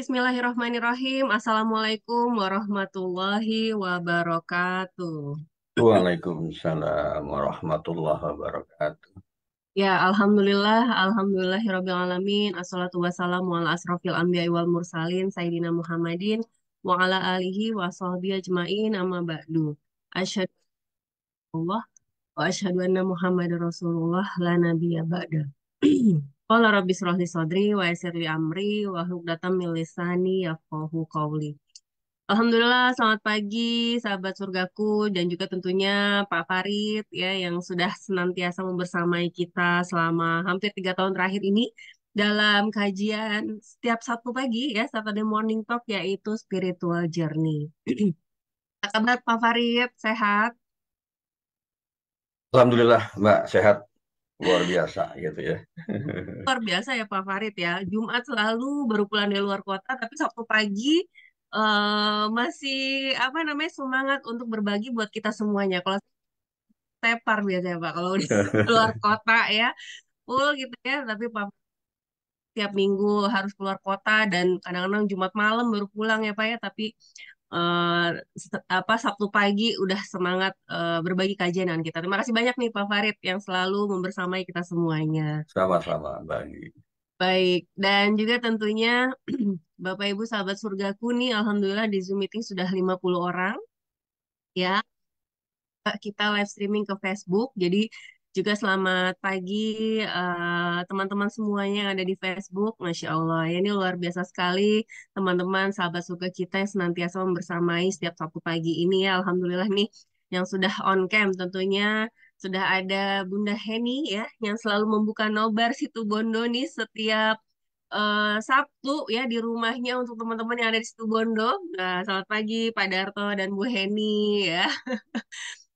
Bismillahirrahmanirrahim. Assalamualaikum warahmatullahi wabarakatuh. Waalaikumsalam warahmatullahi wabarakatuh. Ya, alhamdulillah, alhamdulillahirabbil alamin. Assalatu wassalamu ala asrofil anbiya'i wal mursalin sayyidina Muhammadin wa ala alihi wa sahbihi ajmain amma ba'du. Asyhadu Allah wa asyhadu anna Muhammadar Rasulullah la nabiyya ba'da. Qala rabbi shrah li sadri wa yassir li amri wa hlul 'uqdatam min lisani yafqahu qawli. Alhamdulillah, selamat pagi sahabat surgaku dan juga tentunya Pak Farid ya yang sudah senantiasa membersamai kita selama hampir 3 tahun terakhir ini dalam kajian setiap Sabtu pagi ya, Saturday Morning Talk yaitu Spiritual Journey. Apa kabar Pak Farid? Sehat? Alhamdulillah Mbak sehat luar biasa gitu ya. Luar biasa ya Pak Farid ya. Jumat selalu baru pulang dari luar kota, tapi Sabtu pagi masih apa namanya semangat untuk berbagi buat kita semuanya. Kalau tepar biasanya Pak kalau udah keluar kota ya full gitu ya tapi Pak tiap minggu harus keluar kota dan kadang-kadang Jumat malam baru pulang ya Pak ya tapi eh, apa Sabtu pagi udah semangat berbagi kajian dengan kita. Terima kasih banyak nih Pak Farid yang selalu membersamai kita semuanya. Sama-sama Mbak. Baik, dan juga tentunya Bapak Ibu sahabat surgaku nih Alhamdulillah di Zoom meeting sudah 50 orang ya. Kita live streaming ke Facebook. Jadi juga selamat pagi teman-teman semuanya yang ada di Facebook. Masya Allah, ya, ini luar biasa sekali teman-teman sahabat suka kita yang senantiasa membersamai setiap Sabtu pagi ini ya. Alhamdulillah nih yang sudah on cam tentunya sudah ada Bunda Heni ya yang selalu membuka nobar situ Bondo nih setiap Sabtu ya di rumahnya untuk teman-teman yang ada di situ Bondo. Nah, selamat pagi Pak Darto dan Bu Heni ya.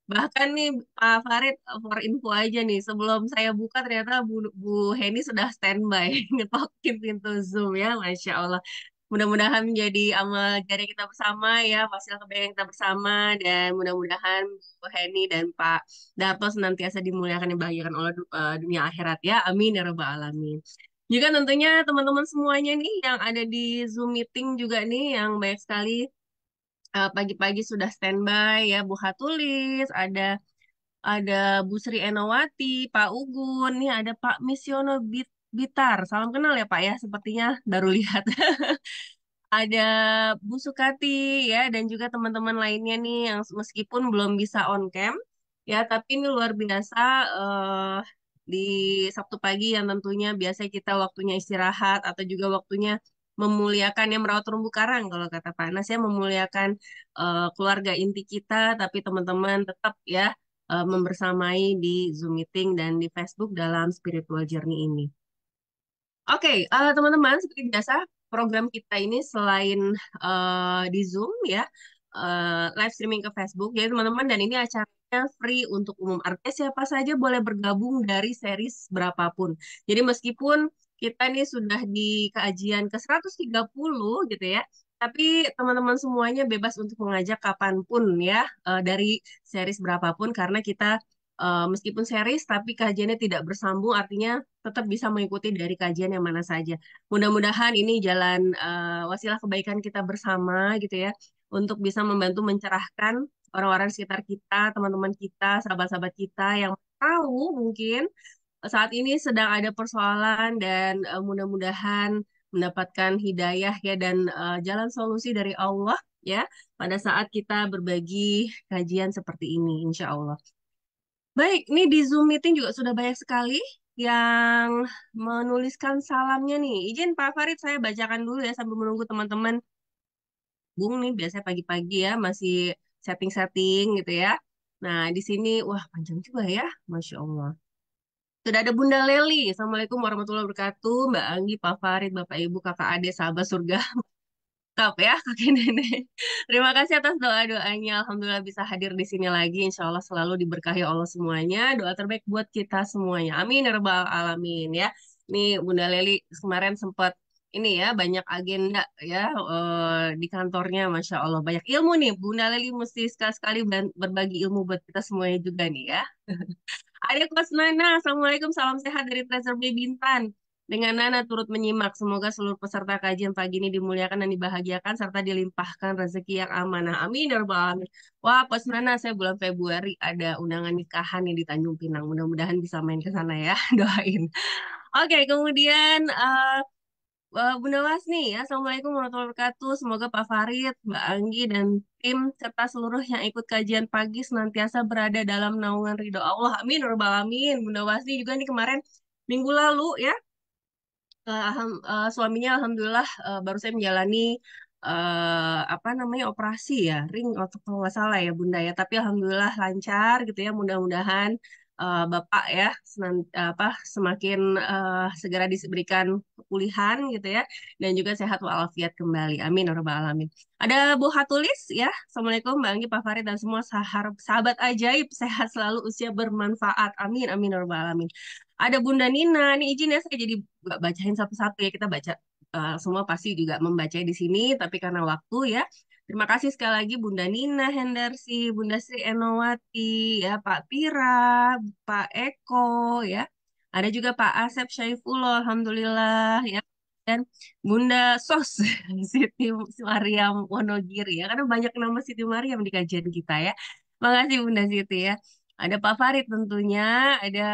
Bahkan nih Pak Farid for info aja nih sebelum saya buka ternyata Bu Heni sudah standby ngetokin pintu Zoom ya Masya Allah. Mudah-mudahan menjadi amal jari kita bersama ya, wasilah kebaikan kita bersama dan mudah-mudahan Bu Heni dan Pak Darto senantiasa dimuliakan dan dibahagiakan oleh dunia akhirat ya. Amin ya rabbal alamin. Juga tentunya teman-teman semuanya nih yang ada di Zoom meeting juga nih yang banyak sekali pagi-pagi sudah standby ya Bu Hatulis, ada Bu Sri Enowati, Pak Ugun, nih ada Pak Misiono Bitar. Salam kenal ya Pak ya, sepertinya baru lihat. Ada Bu Sukati ya dan juga teman-teman lainnya nih yang meskipun belum bisa on cam ya, tapi ini luar biasa di Sabtu pagi yang tentunya biasa kita waktunya istirahat atau juga waktunya memuliakan yang merawat terumbu karang kalau kata Pak Anas ya memuliakan keluarga inti kita, tapi teman-teman tetap ya membersamai di Zoom meeting dan di Facebook dalam spiritual journey ini. Oke, teman-teman, seperti biasa, program kita ini selain di Zoom ya, live streaming ke Facebook, ya teman-teman, dan ini acaranya free untuk umum. Artinya siapa saja boleh bergabung dari series berapapun. Jadi meskipun kita ini sudah di kajian ke 130 gitu ya, tapi teman-teman semuanya bebas untuk mengajak kapanpun ya, dari series berapapun, karena kita meskipun series tapi kajiannya tidak bersambung, artinya tetap bisa mengikuti dari kajian yang mana saja. Mudah-mudahan ini jalan wasilah kebaikan kita bersama gitu ya, untuk bisa membantu mencerahkan orang-orang sekitar kita, teman-teman kita, sahabat-sahabat kita yang tahu mungkin saat ini sedang ada persoalan dan mudah-mudahan mendapatkan hidayah ya dan jalan solusi dari Allah ya pada saat kita berbagi kajian seperti ini, insya Allah. Baik, ini di Zoom meeting juga sudah banyak sekali yang menuliskan salamnya nih. Izin Pak Farid, saya bacakan dulu ya sambil menunggu teman-teman Bung nih, biasanya pagi-pagi ya masih setting-setting gitu ya. Nah, di sini, wah panjang juga ya, Masya Allah. Sudah ada Bunda Leli. Assalamualaikum warahmatullahi wabarakatuh. Mbak Anggi, Pak Farid, Bapak Ibu, Kakak Ade, sahabat surga. Tetap ya, kakek nenek. Terima kasih atas doa-doanya. Alhamdulillah bisa hadir di sini lagi. Insya Allah selalu diberkahi Allah semuanya. Doa terbaik buat kita semuanya. Amin ya rabbal alamin ya. Nih Bunda Leli kemarin sempat ini ya banyak agenda ya di kantornya. Masya Allah banyak ilmu nih. Bunda Leli mesti sekali-sekali berbagi ilmu buat kita semuanya juga nih ya. Ada Kos Nana. Assalamualaikum. Salam sehat dari Treasure Bay Bintan. dengan Nana turut menyimak. Semoga seluruh peserta kajian pagi ini dimuliakan dan dibahagiakan serta dilimpahkan rezeki yang amanah. Amin ya rabbal alamin. Wah, Coach Nana, saya bulan Februari ada undangan nikahan nih di Tanjung Pinang. Mudah-mudahan bisa main ke sana ya. Doain. Oke, kemudian Bunda Wasni, Assalamualaikum warahmatullahi wabarakatuh. Semoga Pak Farid, Mbak Anggi, dan tim serta seluruh yang ikut kajian pagi senantiasa berada dalam naungan ridho Allah. Amin, ya rabbal alamin. Bunda Wasni juga nih kemarin minggu lalu ya, suaminya alhamdulillah baru saya menjalani apa namanya operasi ya ring atau kalau nggak salah ya Bunda ya, tapi alhamdulillah lancar gitu ya, mudah-mudahan Bapak ya apa semakin segera diberikan kepulihan gitu ya, dan juga sehat walafiat kembali, amin ya rabbal alamin. Ada Bu Hatulis ya, Assalamualaikum Mbak Anggi, Pak Farid, dan semua sahabat ajaib, sehat selalu, usia bermanfaat, amin amin ya rabbal alamin. Ada Bunda Nina, nih izin ya saya jadi nggak bacain satu-satu ya, kita baca semua pasti juga membaca di sini, tapi karena waktu ya. Terima kasih sekali lagi Bunda Nina Hendarsi, Bunda Sri Enowati, ya Pak Pira, Pak Eko, ya. Ada juga Pak Asep Syaifullah, Alhamdulillah, ya. Dan Bunda Sos, Siti Mariam Wonogiri, ya. Karena banyak nama Siti Mariam di kajian kita ya. Makasih Bunda Siti ya. Ada Pak Farid tentunya, ada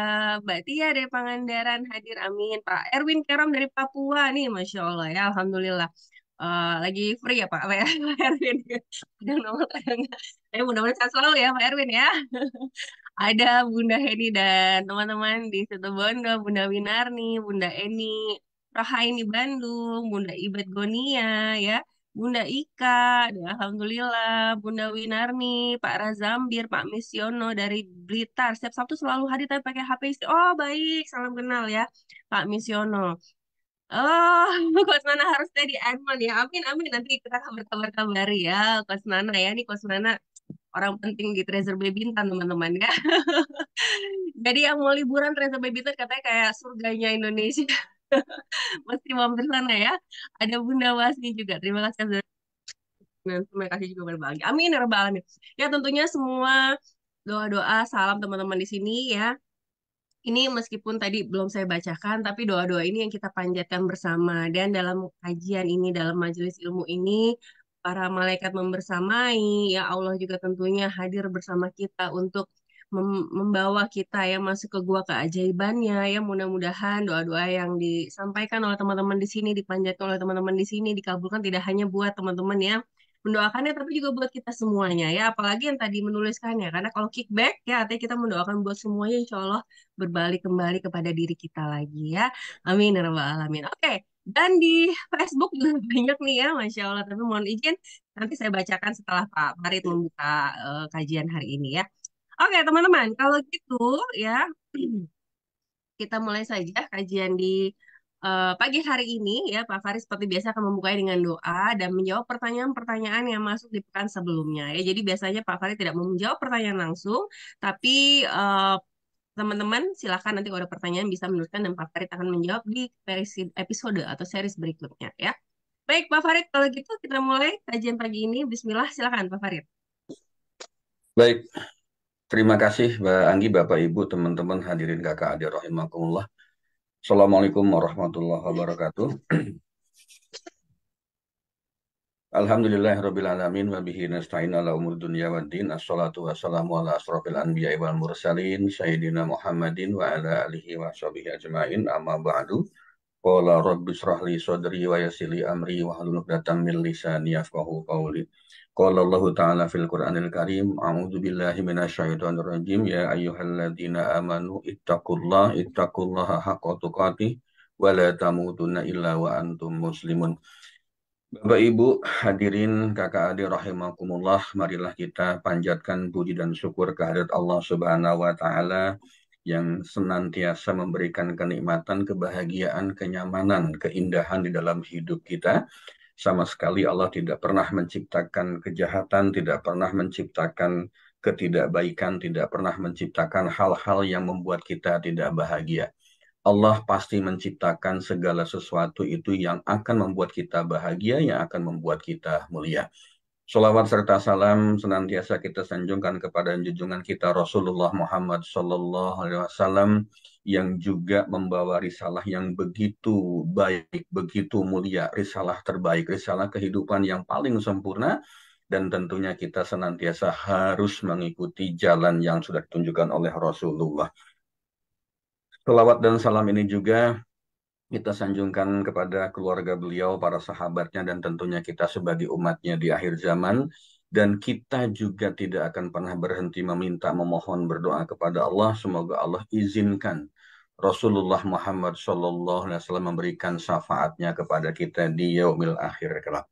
Mbak Tia dari Pangandaran hadir, amin. Pak Erwin Kerom dari Papua nih, Masya Allah ya, Alhamdulillah. Lagi free ya Pak, Pak Erwin. Kadang nongol, kadang enggak. Mudah-mudahan sehat selalu ya Pak Erwin ya. Ada Bunda Heni dan teman-teman di Situ Bondo, Bunda Winarni, Bunda Eni, Rahaini Bandung, Bunda Ibet Gonia, ya, Bunda Ika, dan Alhamdulillah, Bunda Winarni, Pak Razambir, Pak Misiono dari Blitar. Setiap Sabtu selalu hadir tapi pakai HP istri. Oh baik, salam kenal ya, Pak Misiono. Oh, Coach Nana harus stay di Edmond ya. Amin, amin. Nanti kita kabar-kabari ya, Coach Nana ya. Nih Coach Nana orang penting di Treasure Bay Bintan, teman-teman ya. Jadi yang mau liburan Treasure Bay Bintan katanya kayak surganya Indonesia. Mesti mampir sana ya. Ada Bunda Wasni juga. Terima kasih sudah, dan terima kasih juga berbagi. Amin ya rabbal alamin. Ya tentunya semua doa-doa salam teman-teman di sini ya. Ini meskipun tadi belum saya bacakan, tapi doa-doa ini yang kita panjatkan bersama. Dan dalam kajian ini, dalam majelis ilmu ini, para malaikat membersamai, ya Allah juga tentunya hadir bersama kita untuk membawa kita ya masuk ke gua keajaibannya. Ya mudah-mudahan doa-doa yang disampaikan oleh teman-teman di sini, dipanjatkan oleh teman-teman di sini, dikabulkan tidak hanya buat teman-teman yang mendoakannya, tapi juga buat kita semuanya ya. Apalagi yang tadi menuliskannya, karena kalau kickback ya artinya kita mendoakan buat semuanya, insya Allah berbalik kembali kepada diri kita lagi ya. Amin ya rabbal alamin. Oke, dan di Facebook juga banyak nih ya, Masya Allah. Tapi mohon izin, nanti saya bacakan setelah Pak Farid membuka kajian hari ini ya. Oke, teman-teman, kalau gitu ya, kita mulai saja kajian di pagi hari ini ya. Pak Farid seperti biasa akan membukanya dengan doa dan menjawab pertanyaan-pertanyaan yang masuk di pekan sebelumnya ya. Jadi biasanya Pak Farid tidak mau menjawab pertanyaan langsung, tapi teman-teman silakan nanti kalau ada pertanyaan bisa menuliskan dan Pak Farid akan menjawab di episode atau series berikutnya ya. Baik Pak Farid, kalau gitu kita mulai kajian pagi ini. Bismillah, silakan Pak Farid. Baik, terima kasih Mbak Anggi, Bapak Ibu, teman-teman hadirin kakak adik rahimakumullah. Assalamualaikum warahmatullahi wabarakatuh. Alhamdulillahirabbil alamin wa bihi nasta'in ala umur dunya waddin. Assalatu wassalamu ala asrofil anbiya'i wal mursalin sayyidina Muhammadin wa ala alihi wa sahbihi ajmain, amma ba'du. Qala rabbi israh li sadri wa yassir li amri wa hlul 'uqdatam min lisani yafqahu qawli. Qala Allah Ta'ala fil Qur'anil Karim, a'udzu billahi minasyaitonir rajim, ya ayyuhalladzina amanu ittaqullaha haqqa tuqatih wa la tamutunna illa wa antum muslimun. Bapak Ibu hadirin kakak adik rahimakumullah, marilah kita panjatkan puji dan syukur kehadirat Allah Subhanahu wa taala yang senantiasa memberikan kenikmatan, kebahagiaan, kenyamanan, keindahan di dalam hidup kita. Sama sekali Allah tidak pernah menciptakan kejahatan, tidak pernah menciptakan ketidakbaikan, tidak pernah menciptakan hal-hal yang membuat kita tidak bahagia. Allah pasti menciptakan segala sesuatu itu yang akan membuat kita bahagia, yang akan membuat kita mulia. Salawat serta salam senantiasa kita sanjungkan kepada junjungan kita Rasulullah Muhammad Sallallahu Alaihi Wasallam yang juga membawa risalah yang begitu baik, begitu mulia, risalah terbaik, risalah kehidupan yang paling sempurna, dan tentunya kita senantiasa harus mengikuti jalan yang sudah ditunjukkan oleh Rasulullah. Salawat dan salam ini juga kita sanjungkan kepada keluarga beliau, para sahabatnya, dan tentunya kita sebagai umatnya di akhir zaman. Dan kita juga tidak akan pernah berhenti meminta, memohon, berdoa kepada Allah. Semoga Allah izinkan Rasulullah Muhammad SAW memberikan syafaatnya kepada kita di yaumil akhir kelak.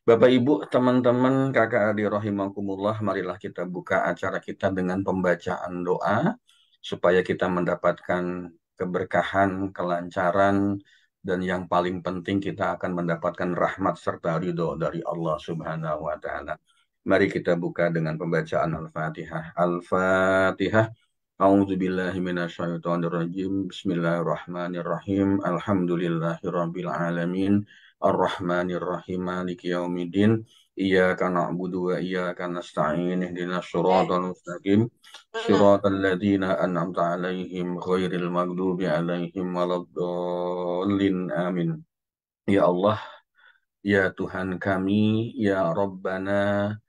Bapak, Ibu, teman-teman, kakak adik rahimakumullah, marilah kita buka acara kita dengan pembacaan doa supaya kita mendapatkan keberkahan, kelancaran, dan yang paling penting kita akan mendapatkan rahmat serta ridho dari Allah Subhanahu wa taala. Mari kita buka dengan pembacaan Al-Fatihah. Al-Fatihah. A'udzu billahi minasyaitonir rajim. Bismillahirrahmanirrahim. Alhamdulillahirabbil alamin. Ar-Rahmanir Rahim. Maliki yaumiddin. Iyyaka na'budu wa iyyaka nasta'in. Ihdinas shiratal mustaqim. Shiratal ladzina an'amta 'alaihim ghairil maghdubi 'alaihim waladdallin. Amin. Ya Allah, ya Tuhan kami, ya Rabbana,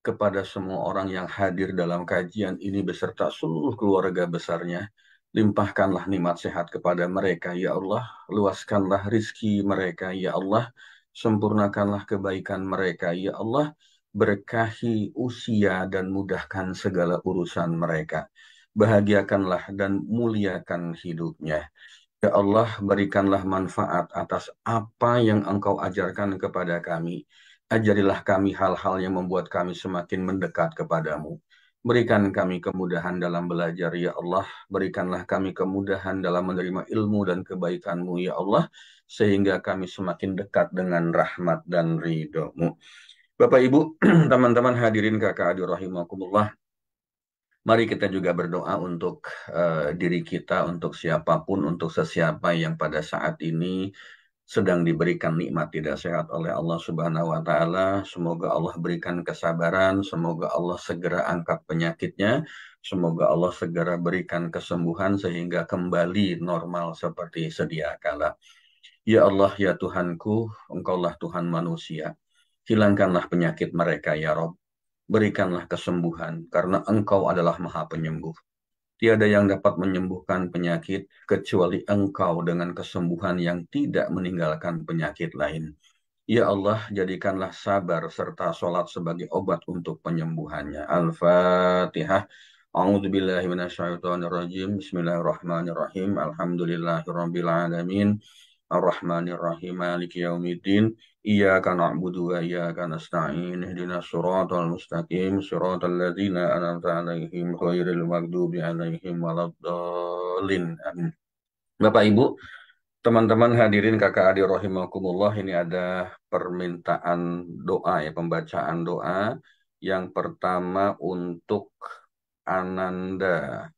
kepada semua orang yang hadir dalam kajian ini beserta seluruh keluarga besarnya. Limpahkanlah nikmat sehat kepada mereka, ya Allah. Luaskanlah rizki mereka, ya Allah. Sempurnakanlah kebaikan mereka, ya Allah. Berkahi usia dan mudahkan segala urusan mereka. Bahagiakanlah dan muliakan hidupnya. Ya Allah, berikanlah manfaat atas apa yang Engkau ajarkan kepada kami. Ajarilah kami hal-hal yang membuat kami semakin mendekat kepadamu. Berikan kami kemudahan dalam belajar, ya Allah. Berikanlah kami kemudahan dalam menerima ilmu dan kebaikan-Mu, ya Allah. Sehingga kami semakin dekat dengan rahmat dan ridho-Mu. Bapak, Ibu, teman-teman hadirin kakak adik rahimakumullah. Mari kita juga berdoa untuk diri kita, untuk siapapun, untuk sesiapa yang pada saat ini sedang diberikan nikmat tidak sehat oleh Allah Subhanahu wa taala. Semoga Allah berikan kesabaran, semoga Allah segera angkat penyakitnya, semoga Allah segera berikan kesembuhan sehingga kembali normal seperti sedia kala. Ya Allah, ya Tuhanku, Engkaulah Tuhan manusia. Hilangkanlah penyakit mereka, ya Rob. Berikanlah kesembuhan, karena Engkau adalah Maha Penyembuh. Tiada yang dapat menyembuhkan penyakit kecuali Engkau dengan kesembuhan yang tidak meninggalkan penyakit lain. Ya Allah, jadikanlah sabar serta sholat sebagai obat untuk penyembuhannya. Al-Fatihah. A'udzu billahi minasyaitonir rajim. Bismillahirrahmanirrahim. Alhamdulillahirabbil alamin. Ar-Rahmanir Rahim. Maliki yaumiddin. Iyyaka na'budu wa iyyaka nasta'in. Ihdinas shiratal mustaqim. Shiratal ladzina an'amta 'alaihim ghairil maghdubi 'alaihim waladdallin. Amin. Bapak Ibu, teman-teman hadirin kakak adik rahimakumullah, ini ada permintaan doa ya, pembacaan doa. Yang pertama untuk Ananda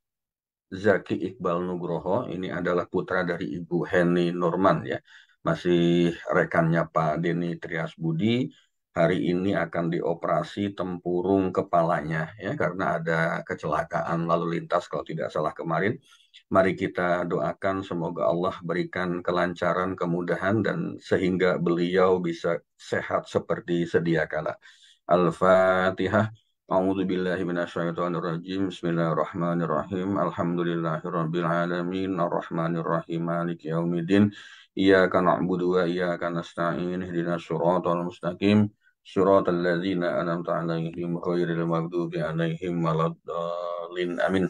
Zaki Iqbal Nugroho, ini adalah putra dari Ibu Heni Nurman ya. Masih rekannya Pak Denny Trias Budi. Hari ini akan dioperasi tempurung kepalanya ya karena ada kecelakaan lalu lintas kalau tidak salah kemarin. Mari kita doakan semoga Allah berikan kelancaran, kemudahan dan sehingga beliau bisa sehat seperti sedia kala. Al-Fatihah. A'udzu billahi minasyaitonir rajim. Bismillahirrahmanirrahim. Alhamdulillahirabbil alamin. Arrahmanir rahim. Maliki yaumiddin. Iyyaka na'budu wa iyyaka nasta'in. Ihdinas shiratal mustaqim. Shiratal ladzina an'amta 'alaihim ghairil maghdubi 'alaihim waladdallin. Amin.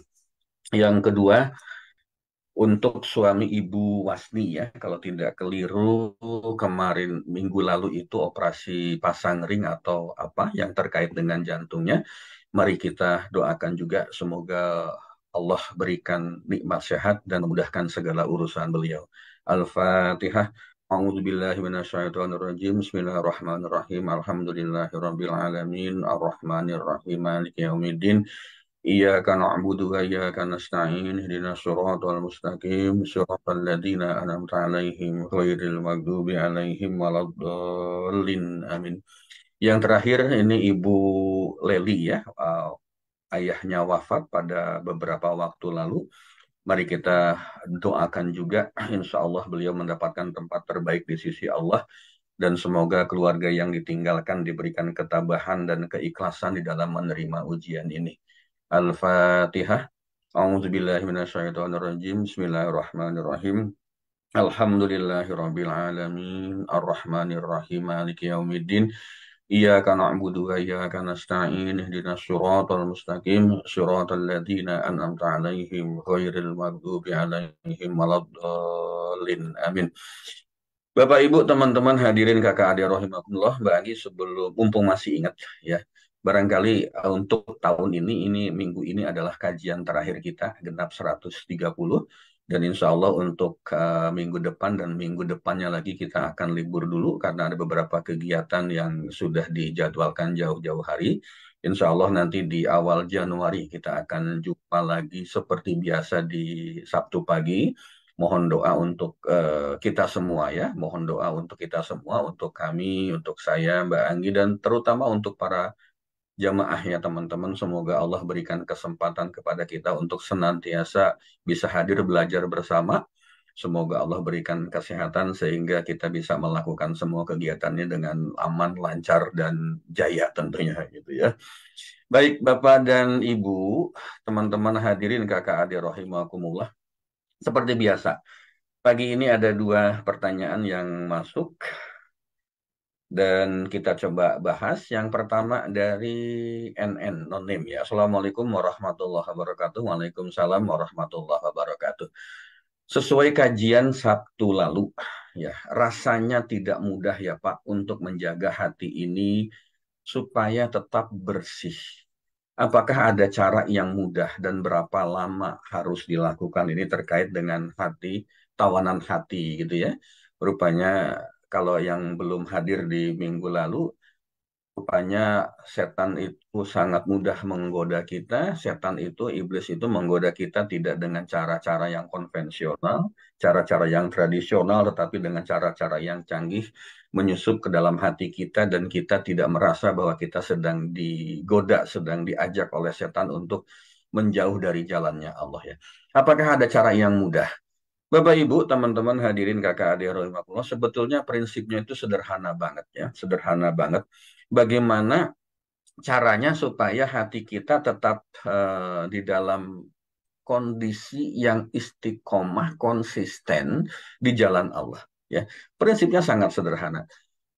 Yang kedua, untuk suami Ibu Wasni ya, kalau tidak keliru kemarin minggu lalu itu operasi pasang ring atau apa yang terkait dengan jantungnya. Mari kita doakan juga semoga Allah berikan nikmat sehat dan memudahkan segala urusan beliau. Al-Fatihah. A'udzu billahi minasyaitonir rajim. Bismillahirrahmanirrahim. Alhamdulillahirabbil alamin. Arrahmanir rahim. Maliki yaumiddin. Iyyaka na'budu wa iyyaka nasta'in. Ihdinas shiratal mustaqim. Shiratal ladzina an'amta 'alaihim ghairil maghdubi 'alaihim waladdallin. Amin. Yang terakhir ini Ibu Leli ya, ayahnya wafat pada beberapa waktu lalu. Mari kita doakan juga, insya Allah beliau mendapatkan tempat terbaik di sisi Allah. Dan semoga keluarga yang ditinggalkan diberikan ketabahan dan keikhlasan di dalam menerima ujian ini. Al-Fatihah. A'udzubillahiminasyaitonirrajim. Bismillahirrahmanirrahim. Alhamdulillahirabbil alamin arrahmanir rahim maliki yaumiddin iyyaka na'budu wa iyyaka nasta'in ihdinas siratal mustaqim siratal ladzina an'amta 'alaihim ghairil maghdubi 'alaihim waladdallin amin. Bapak Ibu teman-teman hadirin kakak adik rahimakumullah, bagi sebelum mumpung masih ingat ya, barangkali untuk tahun ini minggu ini adalah kajian terakhir kita genap 130, dan insya Allah untuk minggu depan dan minggu depannya lagi kita akan libur dulu karena ada beberapa kegiatan yang sudah dijadwalkan jauh-jauh hari. Insya Allah nanti di awal Januari kita akan jumpa lagi seperti biasa di Sabtu pagi. Mohon doa untuk kita semua ya, mohon doa untuk kita semua, untuk kami, untuk saya, Mbak Anggi, dan terutama untuk para jamaah ya teman-teman. Semoga Allah berikan kesempatan kepada kita untuk senantiasa bisa hadir belajar bersama. Semoga Allah berikan kesehatan sehingga kita bisa melakukan semua kegiatannya dengan aman, lancar, dan jaya tentunya gitu ya. Baik Bapak dan Ibu, teman-teman hadirin kakak adik rahimakumullah. Seperti biasa, pagi ini ada dua pertanyaan yang masuk dan kita coba bahas. Yang pertama dari NN Nonim ya. Assalamualaikum warahmatullahi wabarakatuh. Waalaikumsalam warahmatullahi wabarakatuh. Sesuai kajian Sabtu lalu ya, rasanya tidak mudah ya Pak untuk menjaga hati ini supaya tetap bersih. Apakah ada cara yang mudah dan berapa lama harus dilakukan ini terkait dengan hati, tawanan hati gitu ya. Rupanya kalau yang belum hadir di minggu lalu, rupanya setan itu sangat mudah menggoda kita. Setan itu, iblis itu menggoda kita tidak dengan cara-cara yang konvensional, cara-cara yang tradisional, tetapi dengan cara-cara yang canggih, menyusup ke dalam hati kita dan kita tidak merasa bahwa kita sedang digoda, sedang diajak oleh setan untuk menjauh dari jalannya Allah ya. Apakah ada cara yang mudah? Bapak Ibu, teman-teman hadirin kakak adik rahimahullah, sebetulnya prinsipnya itu sederhana banget ya, sederhana banget. Bagaimana caranya supaya hati kita tetap di dalam kondisi yang istiqomah, konsisten di jalan Allah. Ya, prinsipnya sangat sederhana.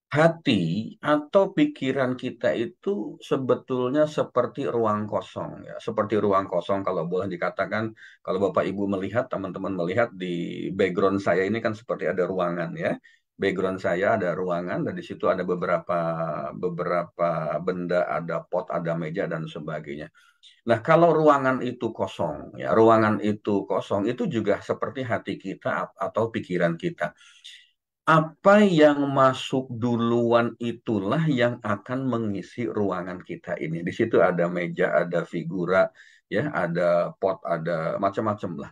Hati atau pikiran kita itu sebetulnya seperti ruang kosong ya, seperti ruang kosong kalau boleh dikatakan. Kalau Bapak Ibu melihat, teman-teman melihat di background saya ini kan seperti ada ruangan ya. Background saya ada ruangan dan di situ ada beberapa beberapa benda, ada pot, ada meja dan sebagainya. Nah, kalau ruangan itu kosong ya, ruangan itu kosong itu juga seperti hati kita atau pikiran kita. Apa yang masuk duluan itulah yang akan mengisi ruangan kita ini. Di situ ada meja, ada figura, ya, ada pot, ada macam-macam lah.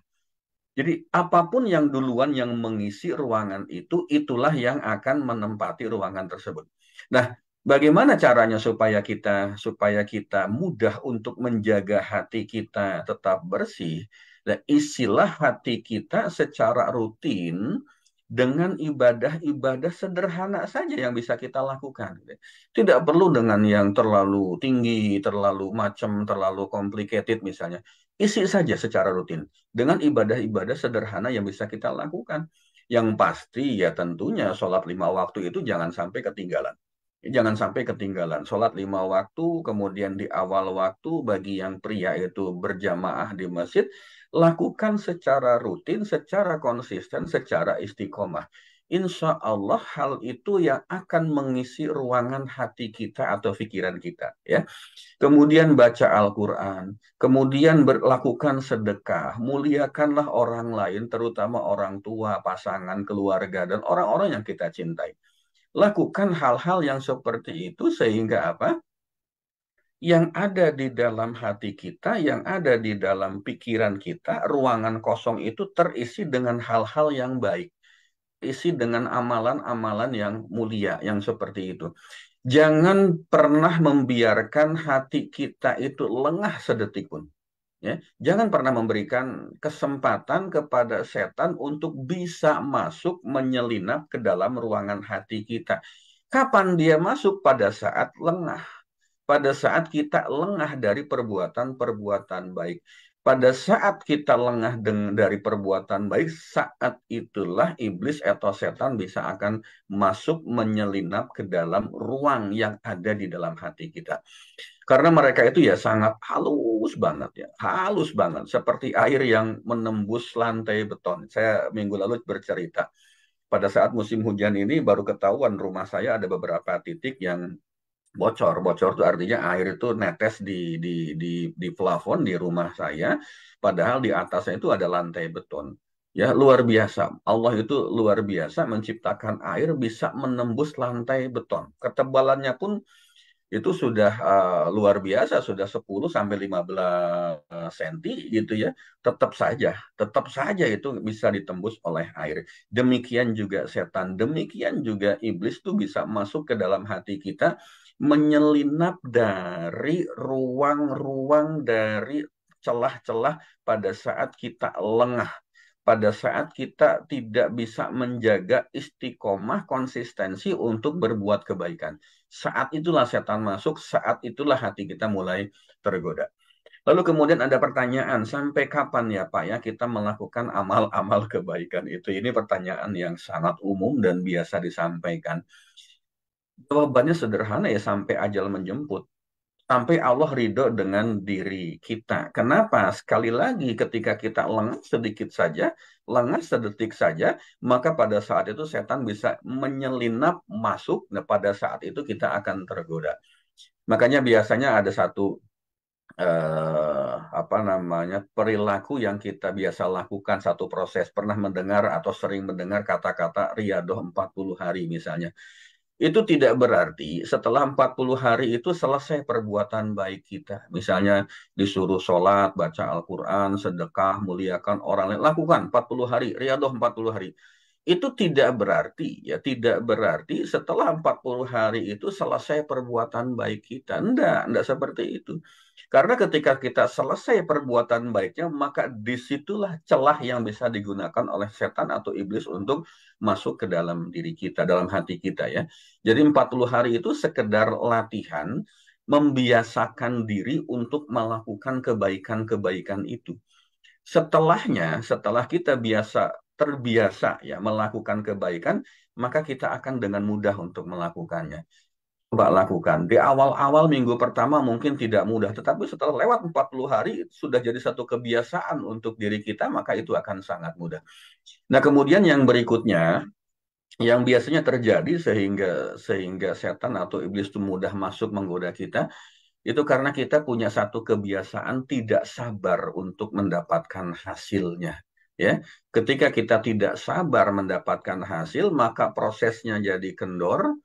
Jadi apapun yang duluan yang mengisi ruangan itu, itulah yang akan menempati ruangan tersebut. Nah, bagaimana caranya supaya kita mudah untuk menjaga hati kita tetap bersih? Dan isilah hati kita secara rutin dengan ibadah-ibadah sederhana saja yang bisa kita lakukan. Tidak perlu dengan yang terlalu tinggi, terlalu macam, terlalu complicated misalnya. Isi saja secara rutin dengan ibadah-ibadah sederhana yang bisa kita lakukan. Yang pasti ya tentunya sholat 5 waktu itu jangan sampai ketinggalan. Jangan sampai ketinggalan. Sholat 5 waktu, kemudian di awal waktu bagi yang pria itu berjamaah di masjid, lakukan secara rutin, secara konsisten, secara istiqomah. Insya Allah hal itu yang akan mengisi ruangan hati kita atau pikiran kita. Ya. Kemudian baca Al-Quran, kemudian berlakukan sedekah, muliakanlah orang lain, terutama orang tua, pasangan, keluarga, dan orang-orang yang kita cintai. Lakukan hal-hal yang seperti itu sehingga apa? Yang ada di dalam hati kita, yang ada di dalam pikiran kita, ruangan kosong itu terisi dengan hal-hal yang baik, isi dengan amalan-amalan yang mulia, yang seperti itu. Jangan pernah membiarkan hati kita itu lengah sedetik pun. Ya, jangan pernah memberikan kesempatan kepada setan untuk bisa masuk menyelinap ke dalam ruangan hati kita. Kapan dia masuk? Pada saat lengah, pada saat kita lengah dari perbuatan-perbuatan baik. Pada saat kita lengah dari perbuatan baik, saat itulah iblis atau setan bisa akan masuk menyelinap ke dalam ruang yang ada di dalam hati kita. Karena mereka itu ya sangat halus banget ya, halus banget, seperti air yang menembus lantai beton. Saya minggu lalu bercerita, pada saat musim hujan ini baru ketahuan rumah saya ada beberapa titik yang bocor. Bocor itu artinya air itu netes di plafon di rumah saya, padahal di atasnya itu ada lantai beton. Ya, luar biasa. Allah itu luar biasa menciptakan air bisa menembus lantai beton. Ketebalannya pun itu sudah luar biasa, sudah 10 sampai 15 senti gitu ya. Tetap saja itu bisa ditembus oleh air. Demikian juga setan, demikian juga iblis tuh bisa masuk ke dalam hati kita, menyelinap dari ruang-ruang, dari celah-celah pada saat kita lengah, pada saat kita tidak bisa menjaga istiqomah konsistensi untuk berbuat kebaikan. Saat itulah setan masuk, saat itulah hati kita mulai tergoda. Lalu kemudian ada pertanyaan, sampai kapan ya Pak ya kita melakukan amal-amal kebaikan itu? Ini pertanyaan yang sangat umum dan biasa disampaikan. Jawabannya sederhana ya, sampai ajal menjemput. Sampai Allah ridho dengan diri kita. Kenapa? Sekali lagi ketika kita lengah sedikit saja, lengah sedetik saja, maka pada saat itu setan bisa menyelinap masuk. Nah, pada saat itu kita akan tergoda. Makanya biasanya ada satu apa namanya perilaku yang kita biasa lakukan, satu proses. Pernah mendengar atau sering mendengar kata-kata riadoh 40 hari misalnya. Itu tidak berarti setelah 40 hari itu selesai perbuatan baik kita. Misalnya disuruh sholat, baca Al-Quran, sedekah, muliakan orang lain. Lakukan 40 hari, riadoh 40 hari. Itu tidak berarti, ya tidak berarti setelah 40 hari itu selesai perbuatan baik kita. Enggak seperti itu. Karena ketika kita selesai perbuatan baiknya, maka disitulah celah yang bisa digunakan oleh setan atau iblis untuk masuk ke dalam diri kita, dalam hati kita ya. Jadi 40 hari itu sekedar latihan membiasakan diri untuk melakukan kebaikan-kebaikan itu. Setelahnya, setelah kita terbiasa ya melakukan kebaikan, maka kita akan dengan mudah untuk melakukannya. Coba lakukan. Di awal-awal minggu pertama mungkin tidak mudah, tetapi setelah lewat 40 hari sudah jadi satu kebiasaan untuk diri kita, maka itu akan sangat mudah. Nah, kemudian yang berikutnya, yang biasanya terjadi sehingga sehingga setan atau iblis itu mudah masuk menggoda kita, itu karena kita punya satu kebiasaan tidak sabar untuk mendapatkan hasilnya. Ya, ketika kita tidak sabar mendapatkan hasil, maka prosesnya jadi kendur.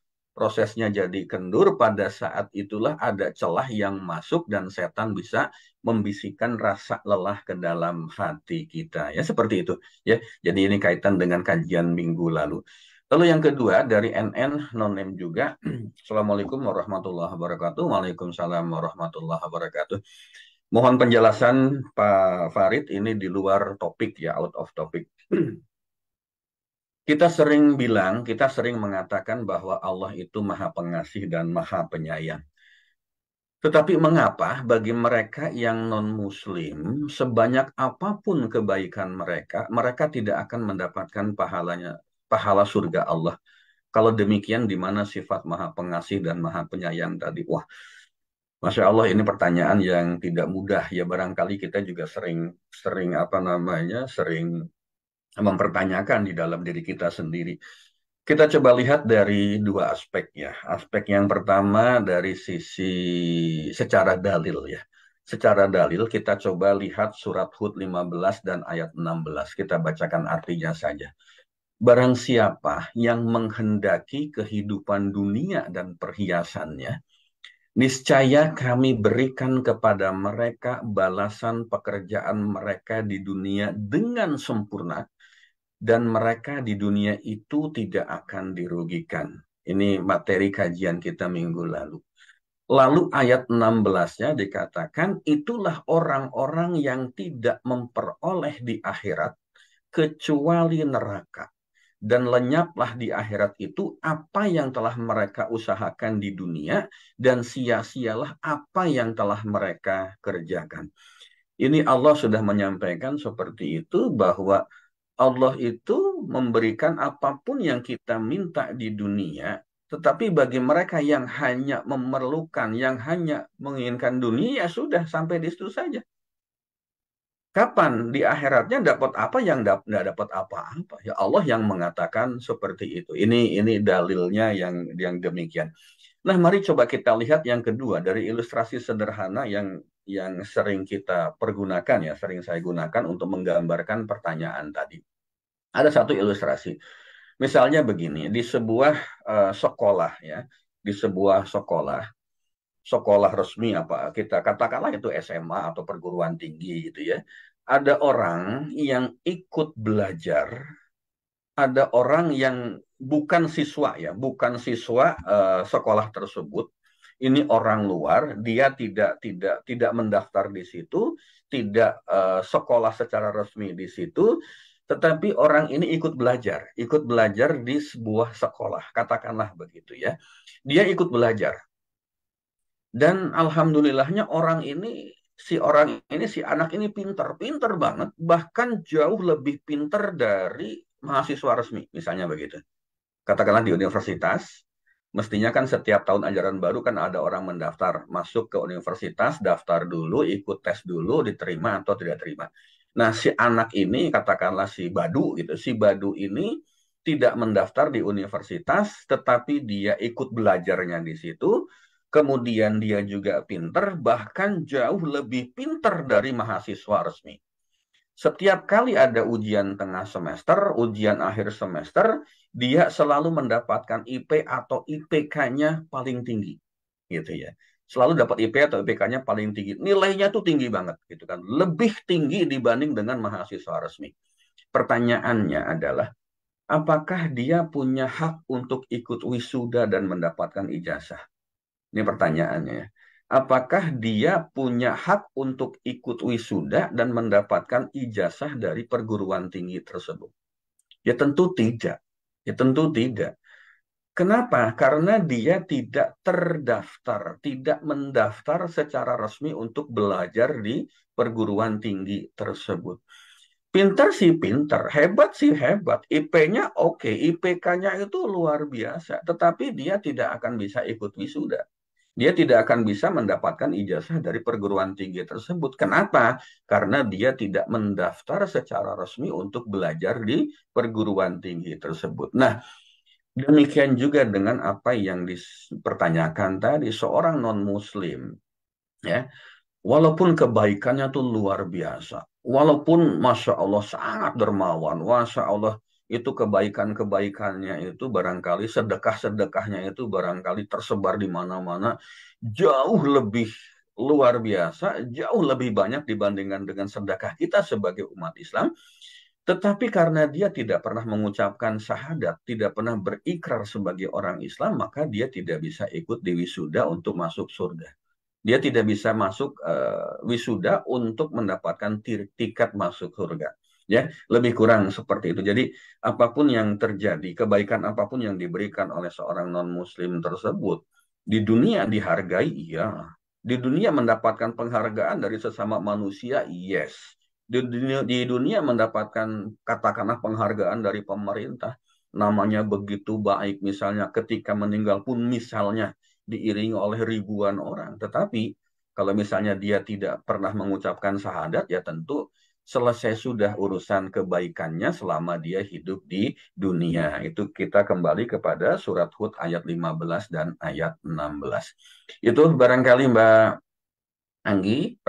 Pada saat itulah ada celah yang masuk dan setan bisa membisikkan rasa lelah ke dalam hati kita. Ya, seperti itu. Ya, jadi ini kaitan dengan kajian minggu lalu. Lalu yang kedua dari NN non-name juga. Assalamualaikum warahmatullahi wabarakatuh. Waalaikumsalam warahmatullahi wabarakatuh. Mohon penjelasan Pak Farid, ini di luar topik ya, out of topic. Kita sering mengatakan bahwa Allah itu Maha Pengasih dan Maha Penyayang. Tetapi mengapa bagi mereka yang non-Muslim, sebanyak apapun kebaikan mereka, mereka tidak akan mendapatkan pahala surga Allah? Kalau demikian, di mana sifat Maha Pengasih dan Maha Penyayang tadi? Wah, Masya Allah, ini pertanyaan yang tidak mudah ya. Barangkali kita juga sering sering apa namanya sering mempertanyakan di dalam diri kita sendiri. Kita coba lihat dari dua aspek ya. Aspek yang pertama dari sisi secara dalil ya. Secara dalil kita coba lihat surat Hud 15 dan ayat 16. Kita bacakan artinya saja. Barang siapa yang menghendaki kehidupan dunia dan perhiasannya, niscaya kami berikan kepada mereka balasan pekerjaan mereka di dunia dengan sempurna, dan mereka di dunia itu tidak akan dirugikan. Ini materi kajian kita minggu lalu. Lalu ayat 16-nya dikatakan, itulah orang-orang yang tidak memperoleh di akhirat kecuali neraka. Dan lenyaplah di akhirat itu apa yang telah mereka usahakan di dunia, dan sia-sialah apa yang telah mereka kerjakan. Ini Allah sudah menyampaikan seperti itu, bahwa Allah itu memberikan apapun yang kita minta di dunia, tetapi bagi mereka yang hanya memerlukan, yang hanya menginginkan dunia, ya sudah sampai di situ saja. Kapan di akhiratnya dapat apa, yang nggak dapat apa-apa? Ya Allah yang mengatakan seperti itu. Ini dalilnya yang demikian. Nah, mari coba kita lihat yang kedua dari ilustrasi sederhana yang sering kita pergunakan, ya, sering saya gunakan untuk menggambarkan pertanyaan tadi. Ada satu ilustrasi. Misalnya begini, di sebuah sekolah, ya, di sebuah sekolah resmi, apa kita katakanlah itu SMA atau perguruan tinggi gitu ya. Ada orang yang ikut belajar, ada orang yang bukan siswa, ya, bukan siswa sekolah tersebut. Ini orang luar, dia tidak mendaftar di situ, tidak sekolah secara resmi di situ, tetapi orang ini ikut belajar di sebuah sekolah, katakanlah begitu ya. Dia ikut belajar. Dan alhamdulillahnya si anak ini pinter banget, bahkan jauh lebih pinter dari mahasiswa resmi, misalnya begitu. Katakanlah di universitas, mestinya kan setiap tahun ajaran baru kan ada orang mendaftar, masuk ke universitas, daftar dulu, ikut tes dulu, diterima atau tidak terima. Nah, si anak ini, katakanlah si Badu gitu, si Badu ini tidak mendaftar di universitas, tetapi dia ikut belajarnya di situ, kemudian dia juga pinter, bahkan jauh lebih pinter dari mahasiswa resmi. Setiap kali ada ujian tengah semester, ujian akhir semester, dia selalu mendapatkan IP atau IPK-nya paling tinggi, gitu ya. Selalu dapat IP atau IPK-nya paling tinggi. Nilainya tuh tinggi banget, gitu kan. Lebih tinggi dibanding dengan mahasiswa resmi. Pertanyaannya adalah, apakah dia punya hak untuk ikut wisuda dan mendapatkan ijazah? Ini pertanyaannya. Apakah dia punya hak untuk ikut wisuda dan mendapatkan ijazah dari perguruan tinggi tersebut? Ya tentu tidak. Ya tentu tidak. Kenapa? Karena dia tidak terdaftar, tidak mendaftar secara resmi untuk belajar di perguruan tinggi tersebut. Pinter sih pinter, hebat sih hebat, IP-nya oke, IPK-nya itu luar biasa, tetapi dia tidak akan bisa ikut wisuda. Dia tidak akan bisa mendapatkan ijazah dari perguruan tinggi tersebut. Kenapa? Karena dia tidak mendaftar secara resmi untuk belajar di perguruan tinggi tersebut. Nah, demikian juga dengan apa yang dipertanyakan tadi, seorang non-Muslim, ya, walaupun kebaikannya tuh luar biasa, walaupun Masya Allah sangat dermawan, Masya Allah itu kebaikan-kebaikannya itu barangkali sedekah-sedekahnya itu barangkali tersebar di mana-mana, jauh lebih luar biasa, jauh lebih banyak dibandingkan dengan sedekah kita sebagai umat Islam. Tetapi karena dia tidak pernah mengucapkan syahadat, tidak pernah berikrar sebagai orang Islam, maka dia tidak bisa ikut di wisuda untuk masuk surga. Dia tidak bisa masuk wisuda untuk mendapatkan tiket masuk surga. Ya, lebih kurang seperti itu. Jadi apapun yang terjadi, kebaikan apapun yang diberikan oleh seorang non-Muslim tersebut, di dunia dihargai, iya. Di dunia mendapatkan penghargaan dari sesama manusia, yes. Di dunia mendapatkan katakanlah penghargaan dari pemerintah, namanya begitu baik, misalnya ketika meninggal pun misalnya diiringi oleh ribuan orang. Tetapi kalau misalnya dia tidak pernah mengucapkan syahadat, ya tentu selesai sudah urusan kebaikannya selama dia hidup di dunia. Itu kita kembali kepada surat Hud ayat 15 dan ayat 16. Itu barangkali Mbak Anggi,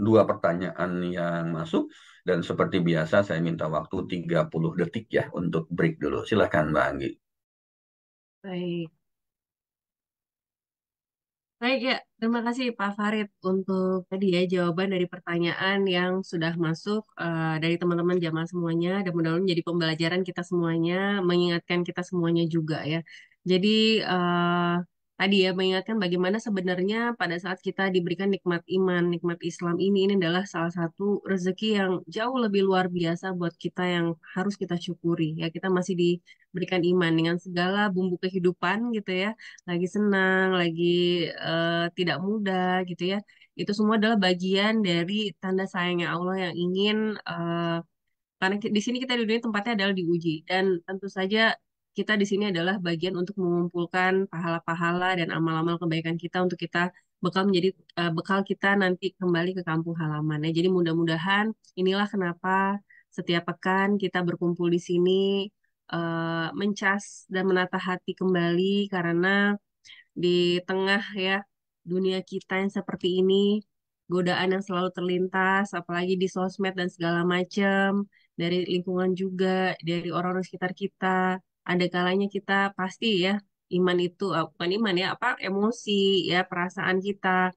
dua pertanyaan yang masuk. Dan seperti biasa saya minta waktu 30 detik ya untuk break dulu. Silakan Mbak Anggi. Baik. Baik ya, terima kasih Pak Farid untuk tadi ya jawaban dari pertanyaan yang sudah masuk dari teman-teman jamaah semuanya dan mudah-mudahan menjadi pembelajaran kita semuanya, mengingatkan kita semuanya juga ya. Jadi tadi ya mengingatkan bagaimana sebenarnya pada saat kita diberikan nikmat iman, nikmat Islam ini adalah salah satu rezeki yang jauh lebih luar biasa buat kita yang harus kita syukuri ya. Kita masih diberikan iman dengan segala bumbu kehidupan gitu ya, lagi senang, lagi tidak mudah gitu ya. Itu semua adalah bagian dari tanda sayangnya Allah yang ingin karena di sini kita di dunia tempatnya adalah diuji dan tentu saja kita di sini adalah bagian untuk mengumpulkan pahala-pahala dan amal-amal kebaikan kita untuk kita bekal menjadi bekal kita nanti kembali ke kampung halaman ya. Jadi mudah-mudahan inilah kenapa setiap pekan kita berkumpul di sini mencas dan menata hati kembali karena di tengah ya dunia kita yang seperti ini, godaan yang selalu terlintas, apalagi di sosmed dan segala macam, dari lingkungan juga, dari orang-orang sekitar kita, ada kalanya kita pasti ya iman itu bukan iman ya apa emosi ya perasaan kita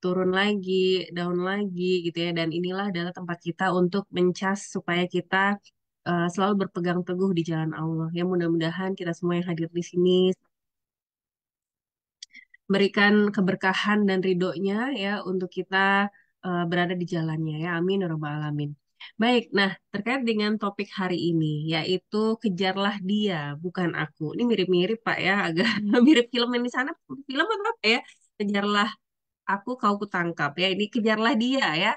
turun lagi, down lagi gitu ya, dan inilah adalah tempat kita untuk mencas supaya kita selalu berpegang teguh di jalan Allah. Ya mudah-mudahan kita semua yang hadir di sini berikan keberkahan dan ridhonya ya untuk kita berada di jalannya ya. Amin ya rabbal alamin. Baik, nah terkait dengan topik hari ini yaitu kejarlah dia bukan aku. Ini mirip-mirip Pak ya, agak mirip film yang di sana. Film atau apa ya? Kejarlah aku kau kutangkap ya. Ini kejarlah dia ya,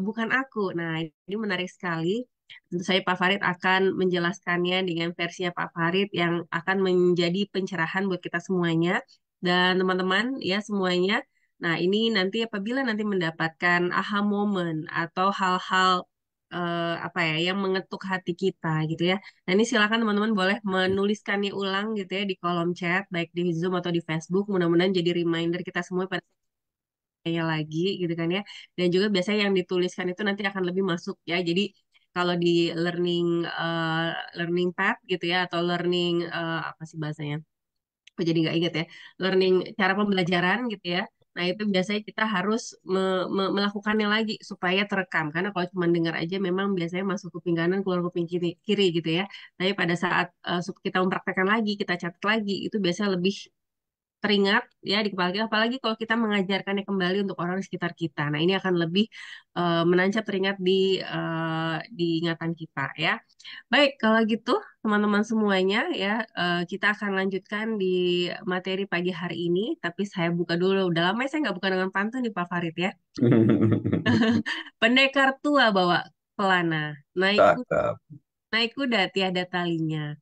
bukan aku. Nah ini menarik sekali. Tentu saya Pak Farid akan menjelaskannya dengan versinya Pak Farid yang akan menjadi pencerahan buat kita semuanya dan teman-teman ya semuanya. Nah ini nanti apabila nanti mendapatkan aha moment atau hal-hal apa ya yang mengetuk hati kita gitu ya. Nah ini silakan teman-teman boleh menuliskannya ulang gitu ya di kolom chat baik di Zoom atau di Facebook. Mudah-mudahan jadi reminder kita semua pada lagi gitu kan ya. Dan juga biasanya yang dituliskan itu nanti akan lebih masuk ya. Jadi kalau di learning learning path gitu ya atau learning apa sih bahasanya? Aku jadi nggak inget ya. Learning cara pembelajaran gitu ya. Nah itu biasanya kita harus melakukannya lagi supaya terekam. Karena kalau cuma dengar aja memang biasanya masuk kuping kanan keluar kuping kiri gitu ya. Tapi pada saat kita mempraktekkan lagi, kita catat lagi, itu biasanya lebih teringat ya di kepala kita apalagi kalau kita mengajarkannya kembali untuk orang di sekitar kita. Nah, ini akan lebih menancap teringat di ingatan kita ya. Baik, kalau gitu teman-teman semuanya ya kita akan lanjutkan di materi pagi hari ini, tapi saya buka dulu. Udah lama ya saya nggak buka dengan pantun nih Pak Farid ya. Pendekar tua bawa pelana, naik Cakep. naik kuda tiada talinya.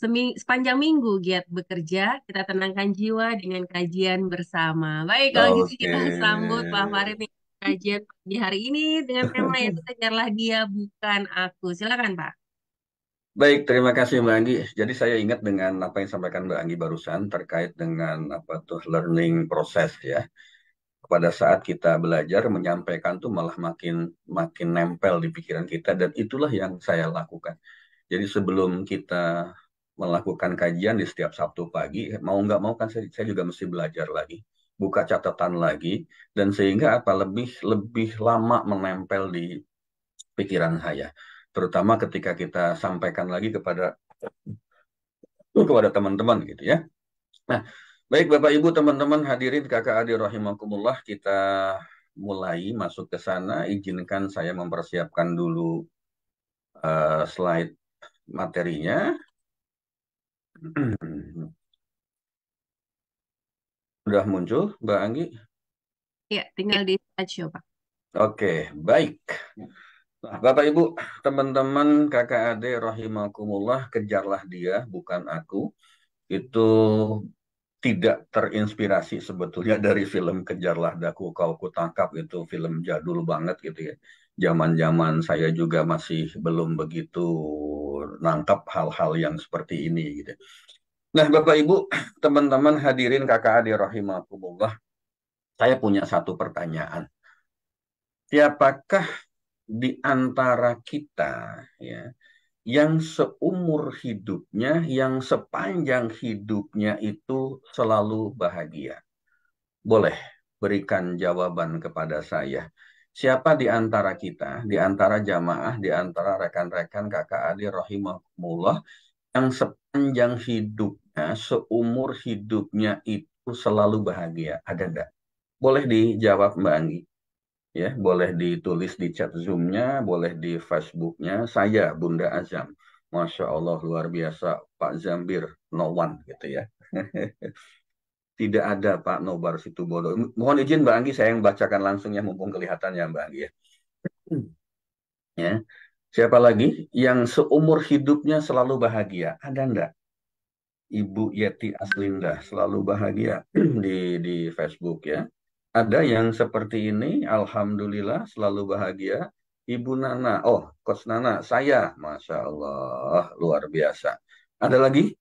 Sepanjang minggu giat bekerja, kita tenangkan jiwa dengan kajian bersama. Baik, kalau gitu Oke. kita sambut Pak Farid nih kajian di hari ini dengan tema yaitu kejarlah dia bukan aku. Silakan Pak. Baik, terima kasih Mbak Anggi. Jadi saya ingat dengan apa yang disampaikan Mbak Anggi barusan terkait dengan apa tuh learning proses ya. Pada saat kita belajar menyampaikan tuh malah makin makin nempel di pikiran kita dan itulah yang saya lakukan. Jadi sebelum kita melakukan kajian di setiap Sabtu pagi, mau nggak mau kan saya juga mesti belajar lagi, buka catatan lagi, dan sehingga apa lebih lebih lama menempel di pikiran saya. Terutama ketika kita sampaikan lagi kepada teman-teman gitu ya. Nah, baik Bapak Ibu teman-teman hadirin kakak adik rahimakumullah kita mulai masuk ke sana. Izinkan saya mempersiapkan dulu slide materinya. Sudah muncul, Mbak Anggi? Ya, tinggal di slideshow Pak. Oke, baik. Nah, Bapak Ibu, teman-teman, kakak adik rahimakumullah, kejarlah dia, bukan aku. Itu tidak terinspirasi sebetulnya dari film Kejarlah Daku Kau Kutangkap, itu film jadul banget gitu ya. Zaman-zaman saya juga masih belum begitu nangkap hal-hal yang seperti ini gitu. Nah, Bapak Ibu, teman-teman hadirin kakak adik rahimakumullah, saya punya satu pertanyaan. Siapakah di antara kita ya yang seumur hidupnya, yang sepanjang hidupnya itu selalu bahagia? boleh berikan jawaban kepada saya. Siapa di antara kita, di antara jamaah, di antara rekan-rekan kakak adik rahimahumullah yang sepanjang hidupnya, seumur hidupnya itu selalu bahagia? Ada nggak? Boleh dijawab Mbak Anggi. Ya, boleh ditulis di chat Zoom-nya, boleh di Facebook-nya. Saya, Bunda Azam. Masya Allah, luar biasa. Pak Zambir, no one gitu ya. Tidak ada Pak Nobar Situbondo. Mohon izin Mbak Anggi, saya yang bacakan langsung ya, mumpung kelihatan ya Mbak Anggi ya. Ya. Siapa lagi yang seumur hidupnya selalu bahagia? Ada enggak? Ibu Yeti Aslinda selalu bahagia di Facebook ya. Ada yang seperti ini, Alhamdulillah selalu bahagia. Ibu Nana, oh Coach Nana, saya, Masya Allah, luar biasa. Ada lagi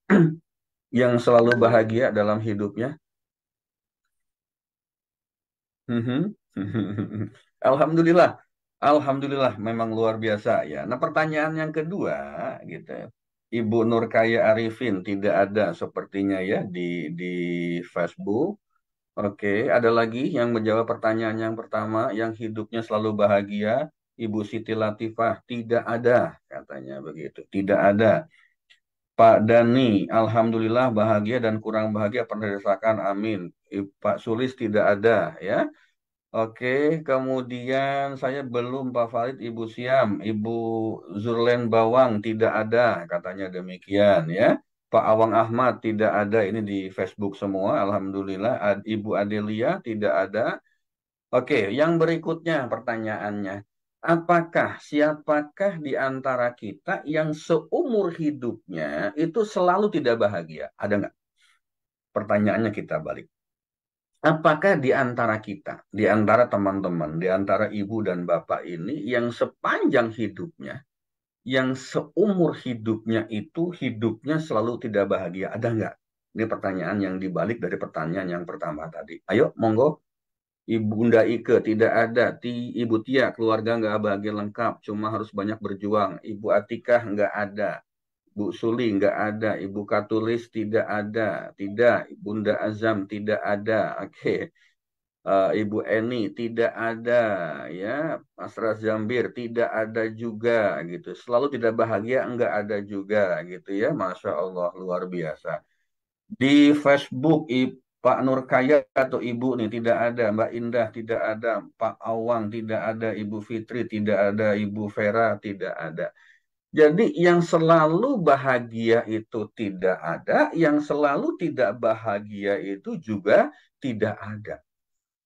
yang selalu bahagia dalam hidupnya? Mhm. Alhamdulillah, Alhamdulillah memang luar biasa ya. Nah pertanyaan yang kedua gitu, Ibu Nurkaya Arifin tidak ada sepertinya ya di Facebook. Oke, ada lagi yang menjawab pertanyaan yang pertama, yang hidupnya selalu bahagia. Ibu Siti Latifah tidak ada, katanya begitu. Tidak ada. Pak Dani, Alhamdulillah bahagia dan kurang bahagia pernah dirasakan. Amin. Pak Sulis tidak ada, ya. Oke, kemudian saya belum Pak Farid, Ibu Siam, Ibu Zurlen Bawang tidak ada, katanya demikian, ya. Pak Awang Ahmad tidak ada, ini di Facebook semua, Alhamdulillah. Ibu Adelia tidak ada. Oke, yang berikutnya pertanyaannya. Siapakah di antara kita yang seumur hidupnya itu selalu tidak bahagia? Ada nggak? Pertanyaannya kita balik. Apakah di antara kita, di antara teman-teman, di antara ibu dan bapak ini yang sepanjang hidupnya, yang seumur hidupnya itu hidupnya selalu tidak bahagia? Ada nggak? Ini pertanyaan yang dibalik dari pertanyaan yang pertama tadi. Ayo, monggo. Ibu Bunda Ike tidak ada. Ibu Tia keluarga nggak bahagia lengkap, cuma harus banyak berjuang. Ibu Atikah nggak ada. Bu Suli nggak ada. Ibu Katulis tidak ada. Tidak. Bunda Azam tidak ada. Oke. Ibu Eni tidak ada. Ya. Mas Zambir tidak ada juga gitu. Selalu tidak bahagia nggak ada juga gitu ya. Masya Allah luar biasa. Di Facebook Pak Nurkaya atau Ibu nih tidak ada, Mbak Indah tidak ada, Pak Awang tidak ada, Ibu Fitri tidak ada, Ibu Vera tidak ada. Jadi yang selalu bahagia itu tidak ada, yang selalu tidak bahagia itu juga tidak ada.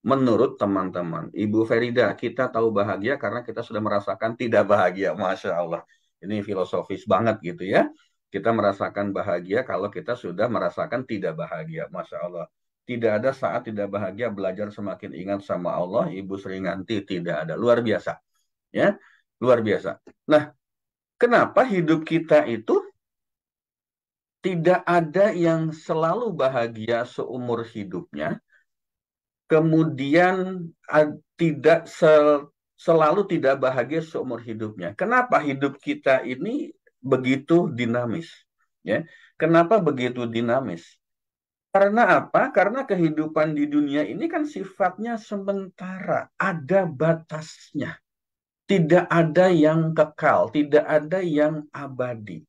Menurut teman-teman, Ibu Ferida, kita tahu bahagia karena kita sudah merasakan tidak bahagia. Masya Allah. Ini filosofis banget gitu ya. Kita merasakan bahagia kalau kita sudah merasakan tidak bahagia. Masya Allah. Tidak ada saat tidak bahagia, belajar semakin ingat sama Allah. Ibu Seringanti tidak ada. Luar biasa. Ya, luar biasa. Nah, kenapa hidup kita itu tidak ada yang selalu bahagia seumur hidupnya? Kemudian tidak selalu tidak bahagia seumur hidupnya. Kenapa hidup kita ini begitu dinamis? Ya, kenapa begitu dinamis? Karena apa? Karena kehidupan di dunia ini kan sifatnya sementara, ada batasnya. Tidak ada yang kekal, tidak ada yang abadi.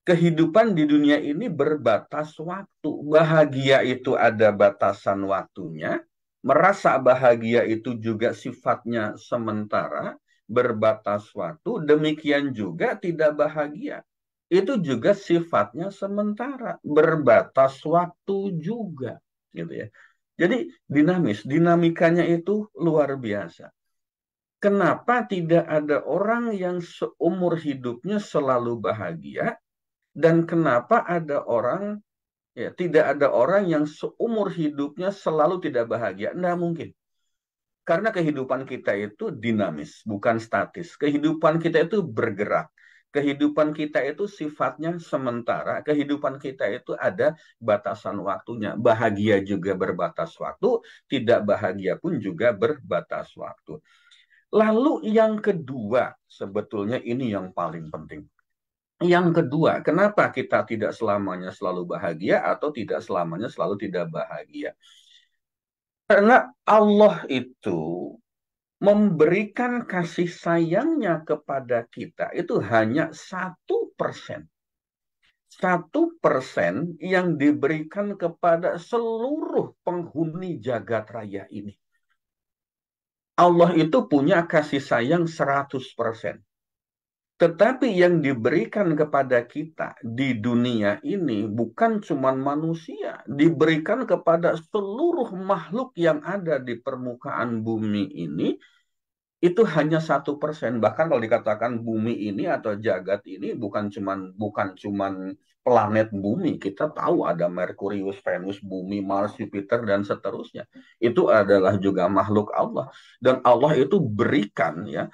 Kehidupan di dunia ini berbatas waktu. Bahagia itu ada batasan waktunya. Merasa bahagia itu juga sifatnya sementara, berbatas waktu. Demikian juga tidak bahagia. Itu juga sifatnya sementara, berbatas waktu juga. Gitu ya. Jadi dinamis, dinamikanya itu luar biasa. Kenapa tidak ada orang yang seumur hidupnya selalu bahagia, dan kenapa tidak ada orang yang seumur hidupnya selalu tidak bahagia? Tidak mungkin. Karena kehidupan kita itu dinamis, bukan statis. Kehidupan kita itu bergerak. Kehidupan kita itu sifatnya sementara. Kehidupan kita itu ada batasan waktunya. Bahagia juga berbatas waktu, tidak bahagia pun juga berbatas waktu. Lalu yang kedua, sebetulnya ini yang paling penting. Yang kedua, kenapa kita tidak selamanya selalu bahagia atau tidak selamanya selalu tidak bahagia? Karena Allah itu memberikan kasih sayangnya kepada kita itu hanya 1%. 1% yang diberikan kepada seluruh penghuni jagat raya ini. Allah itu punya kasih sayang 100%. Tetapi yang diberikan kepada kita di dunia ini bukan cuma manusia, diberikan kepada seluruh makhluk yang ada di permukaan bumi ini, itu hanya 1%. Bahkan kalau dikatakan bumi ini atau jagat ini bukan cuman planet bumi. Kita tahu ada Merkurius, Venus, bumi, Mars, Jupiter dan seterusnya. Itu adalah juga makhluk Allah. Dan Allah itu berikan ya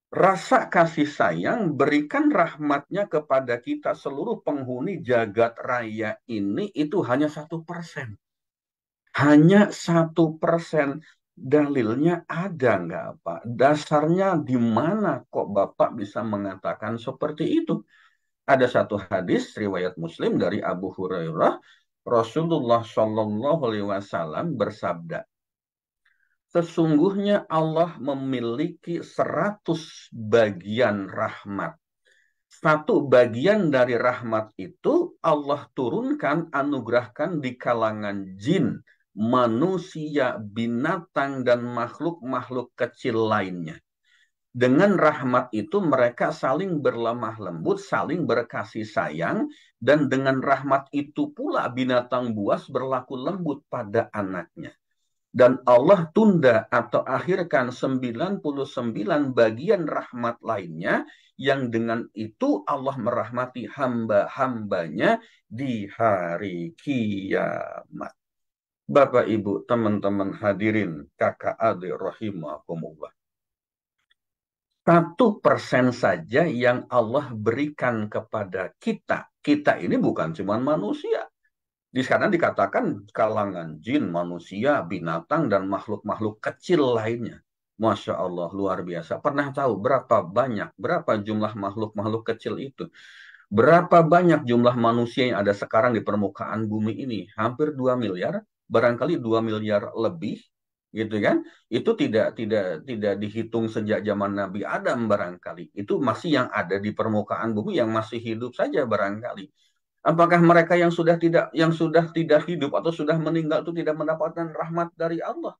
rasa kasih sayang, berikan rahmatnya kepada kita seluruh penghuni jagat raya ini itu hanya 1%. Hanya 1%. Dalilnya ada nggak, Pak? Dasarnya di mana kok Bapak bisa mengatakan seperti itu? Ada satu hadis riwayat Muslim dari Abu Hurairah, Rasulullah Shallallahu Alaihi Wasallam bersabda, sesungguhnya Allah memiliki 100 bagian rahmat. Satu bagian dari rahmat itu Allah turunkan, anugerahkan di kalangan jin, manusia, binatang, dan makhluk-makhluk kecil lainnya. Dengan rahmat itu mereka saling berlemah lembut, saling berkasih sayang, dan dengan rahmat itu pula binatang buas berlaku lembut pada anaknya. Dan Allah tunda atau akhirkan 99 bagian rahmat lainnya yang dengan itu Allah merahmati hamba-hambanya di hari kiamat. Bapak, Ibu, teman-teman hadirin, kakak adik rahimakumullah. 1% saja yang Allah berikan kepada kita. Kita ini bukan cuma manusia. Di sana dikatakan kalangan jin, manusia, binatang, dan makhluk-makhluk kecil lainnya. Masya Allah, luar biasa. Pernah tahu berapa jumlah makhluk-makhluk kecil itu? Berapa banyak jumlah manusia yang ada sekarang di permukaan bumi ini? Hampir 2 miliar, barangkali 2 miliar lebih, gitu kan? Itu tidak dihitung sejak zaman Nabi Adam barangkali. Itu masih yang ada di permukaan bumi yang masih hidup saja barangkali. Apakah mereka yang sudah tidak hidup atau sudah meninggal itu tidak mendapatkan rahmat dari Allah?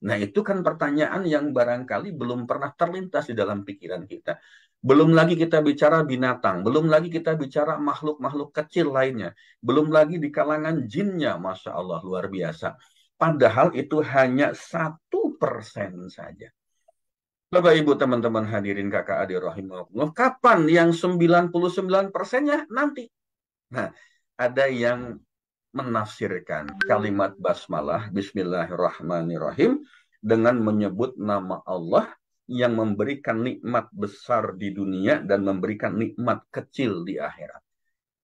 Nah, itu kan pertanyaan yang barangkali belum pernah terlintas di dalam pikiran kita. Belum lagi kita bicara binatang, belum lagi kita bicara makhluk-makhluk kecil lainnya, belum lagi di kalangan jinnya, Masya Allah, luar biasa. Padahal itu hanya 1% saja. Bapak, Ibu, teman-teman hadirin kakak adik rahimahullah, kapan yang 99%-nya? Nanti. Nah, ada yang menafsirkan kalimat basmalah Bismillahirrahmanirrahim dengan menyebut nama Allah yang memberikan nikmat besar di dunia dan memberikan nikmat kecil di akhirat.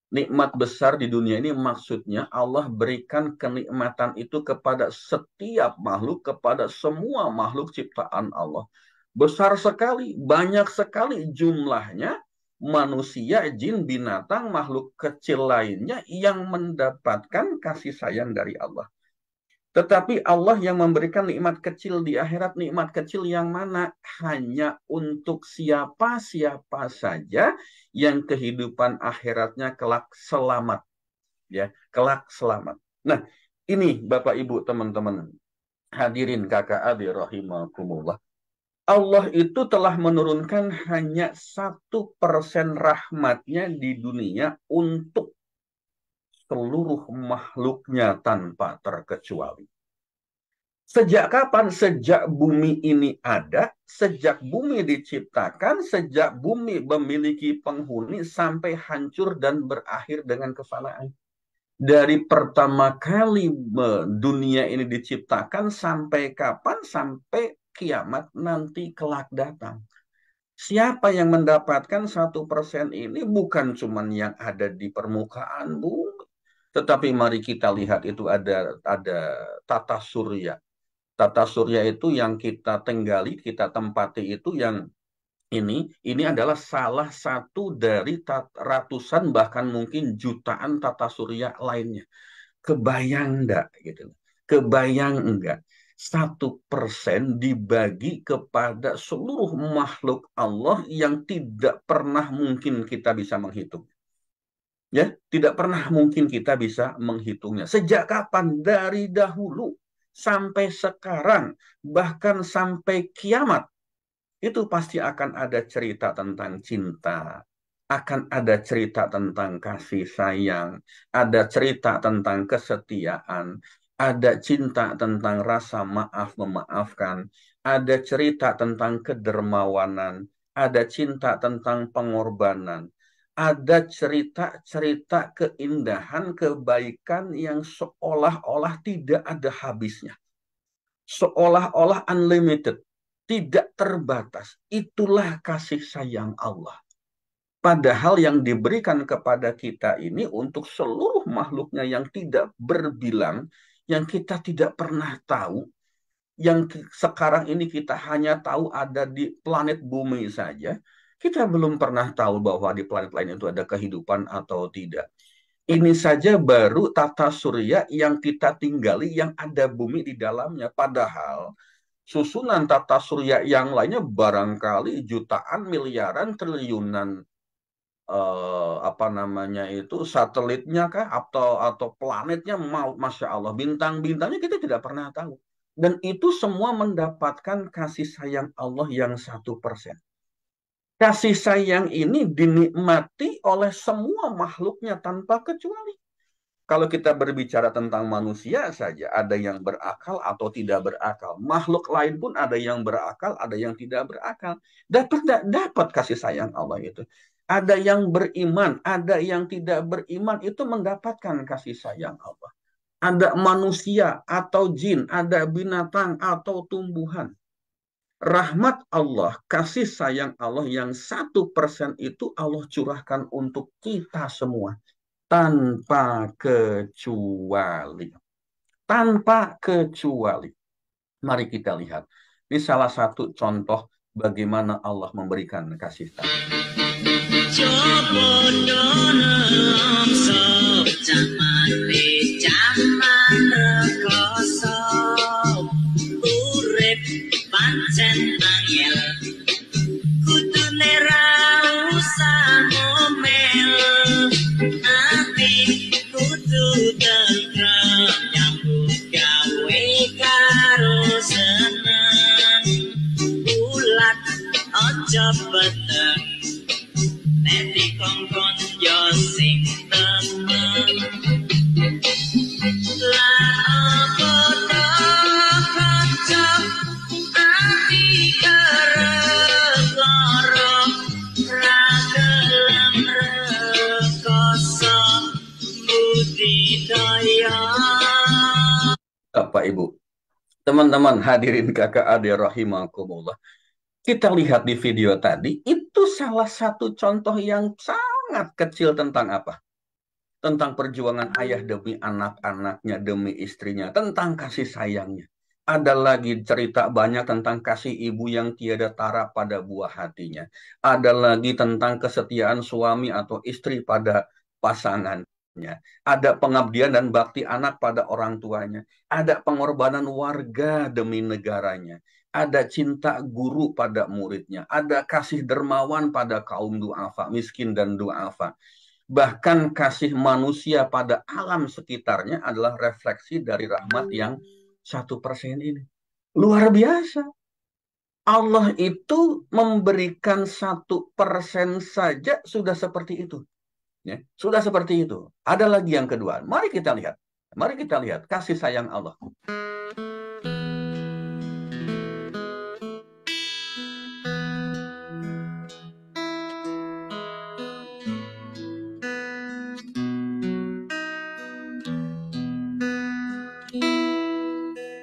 Nikmat besar di dunia ini maksudnya Allah berikan kenikmatan itu kepada setiap makhluk, kepada semua makhluk ciptaan Allah. Besar sekali, banyak sekali jumlahnya, manusia, jin, binatang, makhluk kecil lainnya yang mendapatkan kasih sayang dari Allah. Tetapi Allah yang memberikan nikmat kecil di akhirat, nikmat kecil yang mana? Hanya untuk siapa-siapa saja yang kehidupan akhiratnya kelak selamat. Ya, kelak selamat. Nah, ini Bapak Ibu teman-teman hadirin kakak adik rahimakumullah. Allah itu telah menurunkan hanya 1% rahmatnya di dunia untuk seluruh makhluknya tanpa terkecuali. Sejak kapan? Sejak bumi ini ada, sejak bumi diciptakan, sejak bumi memiliki penghuni sampai hancur dan berakhir dengan kefanaan. Dari pertama kali dunia ini diciptakan sampai kapan? Sampai kiamat nanti kelak datang. Siapa yang mendapatkan 1% ini? Bukan cuma yang ada di permukaan bumi. Tetapi mari kita lihat itu ada tata surya. Tata surya itu yang kita tinggali, kita tempati itu yang ini adalah salah satu dari ratusan bahkan mungkin jutaan tata surya lainnya. Kebayang enggak gitu. Kebayang enggak? 1% dibagi kepada seluruh makhluk Allah yang tidak pernah mungkin kita bisa menghitung. Ya, tidak pernah mungkin kita bisa menghitungnya. Sejak kapan? Dari dahulu sampai sekarang, bahkan sampai kiamat. Itu pasti akan ada cerita tentang cinta, akan ada cerita tentang kasih sayang, ada cerita tentang kesetiaan, ada cinta tentang rasa maaf memaafkan, ada cerita tentang kedermawanan, ada cinta tentang pengorbanan, ada cerita-cerita keindahan, kebaikan yang seolah-olah tidak ada habisnya, seolah-olah unlimited, tidak terbatas. Itulah kasih sayang Allah. Padahal yang diberikan kepada kita ini untuk seluruh makhluknya yang tidak berbilang, yang kita tidak pernah tahu, yang sekarang ini kita hanya tahu ada di planet bumi saja. Kita belum pernah tahu bahwa di planet lain itu ada kehidupan atau tidak. Ini saja baru tata surya yang kita tinggali, yang ada bumi di dalamnya. Padahal susunan tata surya yang lainnya barangkali jutaan, miliaran, triliunan apa namanya itu satelitnya kah atau planetnya, mau masya Allah, bintang-bintangnya kita tidak pernah tahu, dan itu semua mendapatkan kasih sayang Allah yang 1%. Kasih sayang ini dinikmati oleh semua makhluknya tanpa kecuali. Kalau kita berbicara tentang manusia saja, ada yang berakal atau tidak berakal. Makhluk lain pun ada yang berakal, ada yang tidak berakal. Dapat kasih sayang Allah itu. Ada yang beriman, ada yang tidak beriman, itu mendapatkan kasih sayang Allah. Ada manusia atau jin, ada binatang atau tumbuhan. Rahmat Allah, kasih sayang Allah yang 1% itu Allah curahkan untuk kita semua tanpa kecuali. Tanpa kecuali. Mari kita lihat. Ini salah satu contoh bagaimana Allah memberikan kasih sayang. Bapak Ibu, teman-teman hadirin kakak adik rahimakumullah. Kita lihat di video tadi, itu salah satu contoh yang sangat kecil tentang apa? Tentang perjuangan ayah demi anak-anaknya, demi istrinya, tentang kasih sayangnya. Ada lagi cerita banyak tentang kasih ibu yang tiada tara pada buah hatinya. Ada lagi tentang kesetiaan suami atau istri pada pasangannya. Ada pengabdian dan bakti anak pada orang tuanya. Ada pengorbanan warga demi negaranya. Ada cinta guru pada muridnya. Ada kasih dermawan pada kaum duafa, miskin dan duafa. Bahkan kasih manusia pada alam sekitarnya adalah refleksi dari rahmat yang 1% ini. Luar biasa. Allah itu memberikan 1% saja sudah seperti itu. Ya, sudah seperti itu. Ada lagi yang kedua. Mari kita lihat. Mari kita lihat kasih sayang Allah.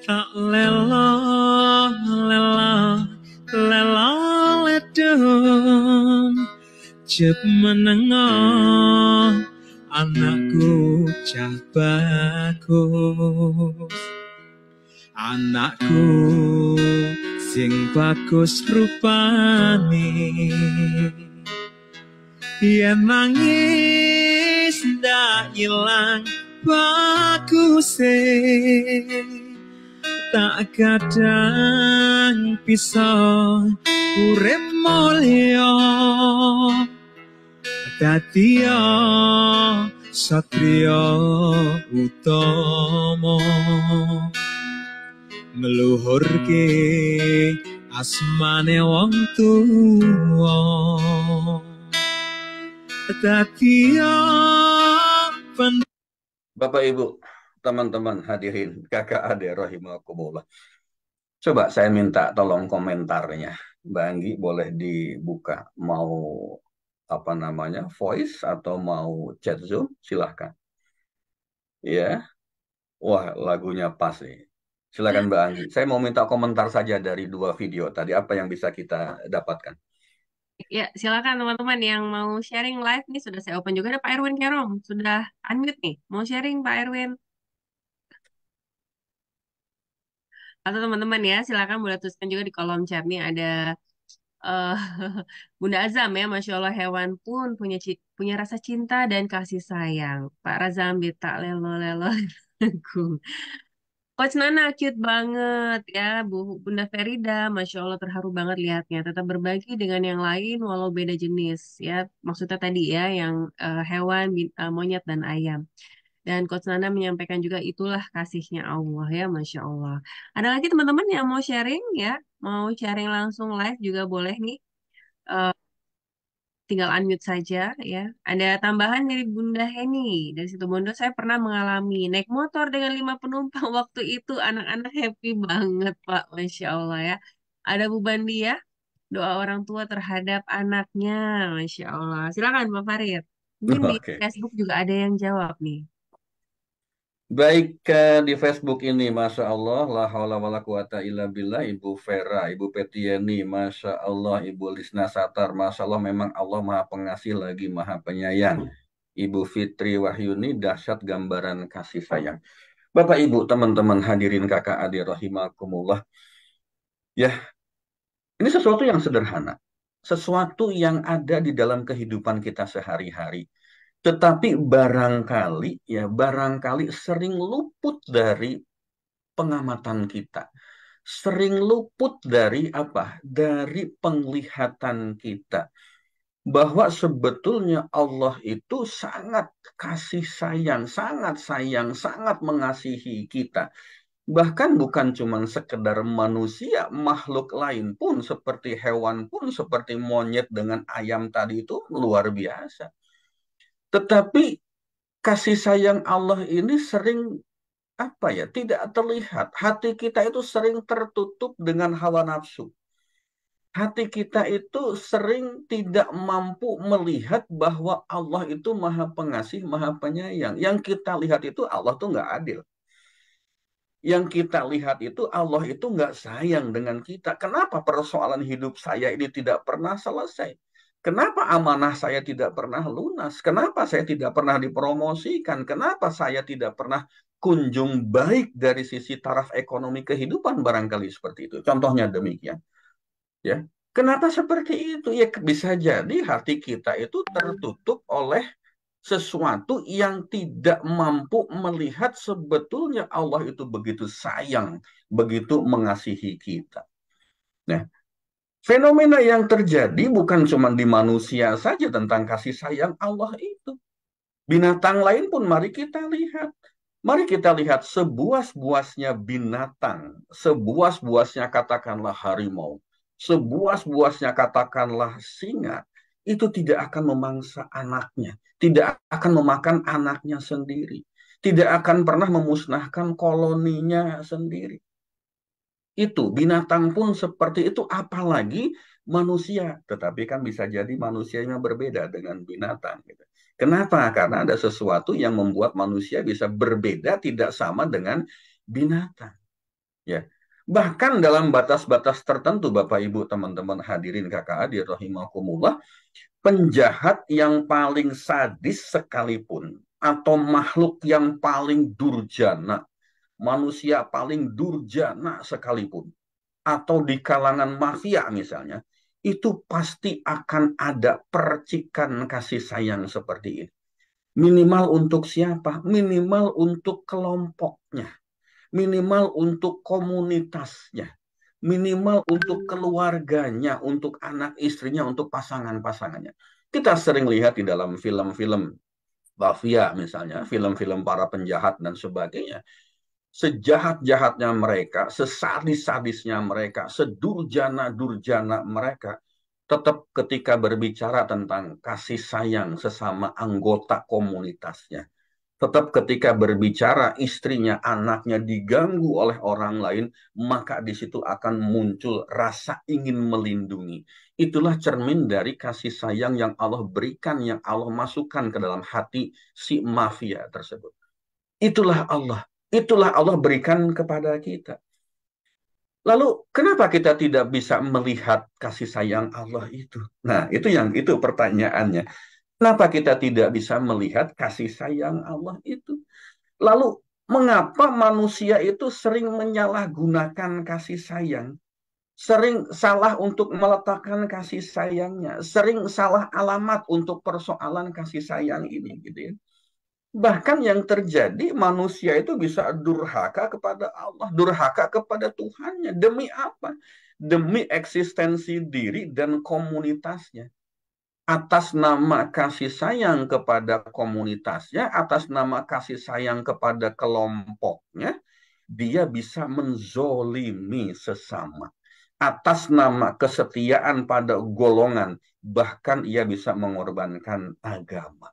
Tak lelo lelo lelo ledon jep menengah anakku cah bagus, anakku sing bagus rupane, yen nangis ndak ilang baguse. tak kadang bisa urip mulya dadiya satria utama ngluhurke asmane wong tuwa dadiya Bapak Ibu, teman-teman hadirin, kakak adik rahimakumullah. Coba saya minta tolong komentarnya. Mbak Anggi boleh dibuka. Mau apa namanya, voice atau mau chat Zoom? Silahkan. Ya, wah lagunya pas nih. Silakan Mbak Anggi. Saya mau minta komentar saja dari 2 video tadi. Apa yang bisa kita dapatkan? Ya, silakan teman-teman yang mau sharing live nih sudah saya open juga. Ada Pak Erwin Kerom, sudah unmute nih. Mau sharing Pak Erwin? Atau teman-teman ya, silakan boleh tuliskan juga di kolom chat nih ada eh Bunda Azam ya, Masya Allah hewan pun punya rasa cinta dan kasih sayang. Pak Razam Bita lelo lelo. Coach Nana cute banget ya, Bunda Ferida, Masya Allah terharu banget lihatnya. Tetap berbagi dengan yang lain walau beda jenis ya. Maksudnya tadi ya yang hewan, monyet dan ayam. Dan Coach Nana menyampaikan juga itulah kasihnya Allah ya, Masya Allah. Ada lagi teman-teman yang mau sharing ya, mau sharing langsung live juga boleh nih. Eh, Tinggal unmute saja ya. Ada tambahan dari Bunda Heni. Dari situ Bondo saya pernah mengalami naik motor dengan 5 penumpang waktu itu anak-anak happy banget Pak, Masya Allah ya. Ada beban dia, doa orang tua terhadap anaknya, Masya Allah. Silakan Pak Farid. Mungkin di Oke. Facebook juga ada yang jawab nih. Baik, di Facebook ini, Masya Allah, la haula wala quwata illa billah, Ibu Vera, Ibu Petieni, Masya Allah, Ibu Lisna Satar, Masya Allah, memang Allah Maha Pengasih lagi Maha Penyayang. Ibu Fitri Wahyuni, dahsyat gambaran kasih sayang. Bapak, Ibu, teman-teman hadirin kakak adik rahimakumullah. Ya, ini sesuatu yang sederhana. Sesuatu yang ada di dalam kehidupan kita sehari-hari. Tetapi barangkali sering luput dari pengamatan kita. Sering luput dari apa? Dari penglihatan kita. Bahwa sebetulnya Allah itu sangat kasih sayang, sangat mengasihi kita. Bahkan bukan cuma sekedar manusia, makhluk lain pun seperti hewan pun seperti monyet dengan ayam tadi itu luar biasa. Tetapi kasih sayang Allah ini sering apa ya, tidak terlihat. Hati kita itu sering tertutup dengan hawa nafsu. Hati kita itu sering tidak mampu melihat bahwa Allah itu maha pengasih, maha penyayang. Yang kita lihat itu Allah tuh nggak adil. Yang kita lihat itu Allah itu nggak sayang dengan kita. Kenapa persoalan hidup saya ini tidak pernah selesai? Kenapa amanah saya tidak pernah lunas? Kenapa saya tidak pernah dipromosikan? Kenapa saya tidak pernah kunjung baik dari sisi taraf ekonomi kehidupan barangkali seperti itu. Contohnya demikian. Ya, kenapa seperti itu? Ya bisa jadi hati kita itu tertutup oleh sesuatu yang tidak mampu melihat sebetulnya Allah itu begitu sayang, begitu mengasihi kita. Nah, fenomena yang terjadi bukan cuma di manusia saja tentang kasih sayang Allah itu. Binatang lain pun mari kita lihat. Mari kita lihat sebuas-buasnya binatang, sebuas-buasnya katakanlah harimau, sebuas-buasnya katakanlah singa, itu tidak akan memangsa anaknya, tidak akan memakan anaknya sendiri, tidak akan pernah memusnahkan koloninya sendiri. Itu binatang pun seperti itu, apalagi manusia. Tetapi kan bisa jadi manusianya berbeda dengan binatang. Gitu. Kenapa? Karena ada sesuatu yang membuat manusia bisa berbeda, tidak sama dengan binatang. Ya, bahkan dalam batas-batas tertentu, Bapak Ibu, teman-teman hadirin kakak adik rahimakumullah, penjahat yang paling sadis sekalipun atau makhluk yang paling durjana, manusia paling durjana sekalipun, atau di kalangan mafia misalnya, itu pasti akan ada percikan kasih sayang seperti ini. Minimal untuk siapa? Minimal untuk kelompoknya. minimal untuk komunitasnya, minimal untuk keluarganya, untuk anak istrinya, untuk pasangan-pasangannya. Kita sering lihat di dalam film-film mafia misalnya, film-film para penjahat dan sebagainya. Sejahat-jahatnya mereka, sesadis-sadisnya mereka, sedurjana-durjana mereka, tetap ketika berbicara tentang kasih sayang sesama anggota komunitasnya, tetap ketika berbicara istrinya, anaknya diganggu oleh orang lain, maka di situ akan muncul rasa ingin melindungi. Itulah cermin dari kasih sayang yang Allah berikan, yang Allah masukkan ke dalam hati si mafia tersebut. Itulah Allah. Itulah Allah berikan kepada kita. Lalu kenapa kita tidak bisa melihat kasih sayang Allah itu? Nah, itu pertanyaannya. Kenapa kita tidak bisa melihat kasih sayang Allah itu? Lalu mengapa manusia itu sering menyalahgunakan kasih sayang? Sering salah untuk meletakkan kasih sayangnya, sering salah alamat untuk persoalan kasih sayang ini gitu ya. Bahkan yang terjadi manusia itu bisa durhaka kepada Allah, durhaka kepada Tuhannya. Demi apa? Demi eksistensi diri dan komunitasnya. Atas nama kasih sayang kepada komunitasnya, atas nama kasih sayang kepada kelompoknya, dia bisa menzolimi sesama. Atas nama kesetiaan pada golongan, bahkan ia bisa mengorbankan agama.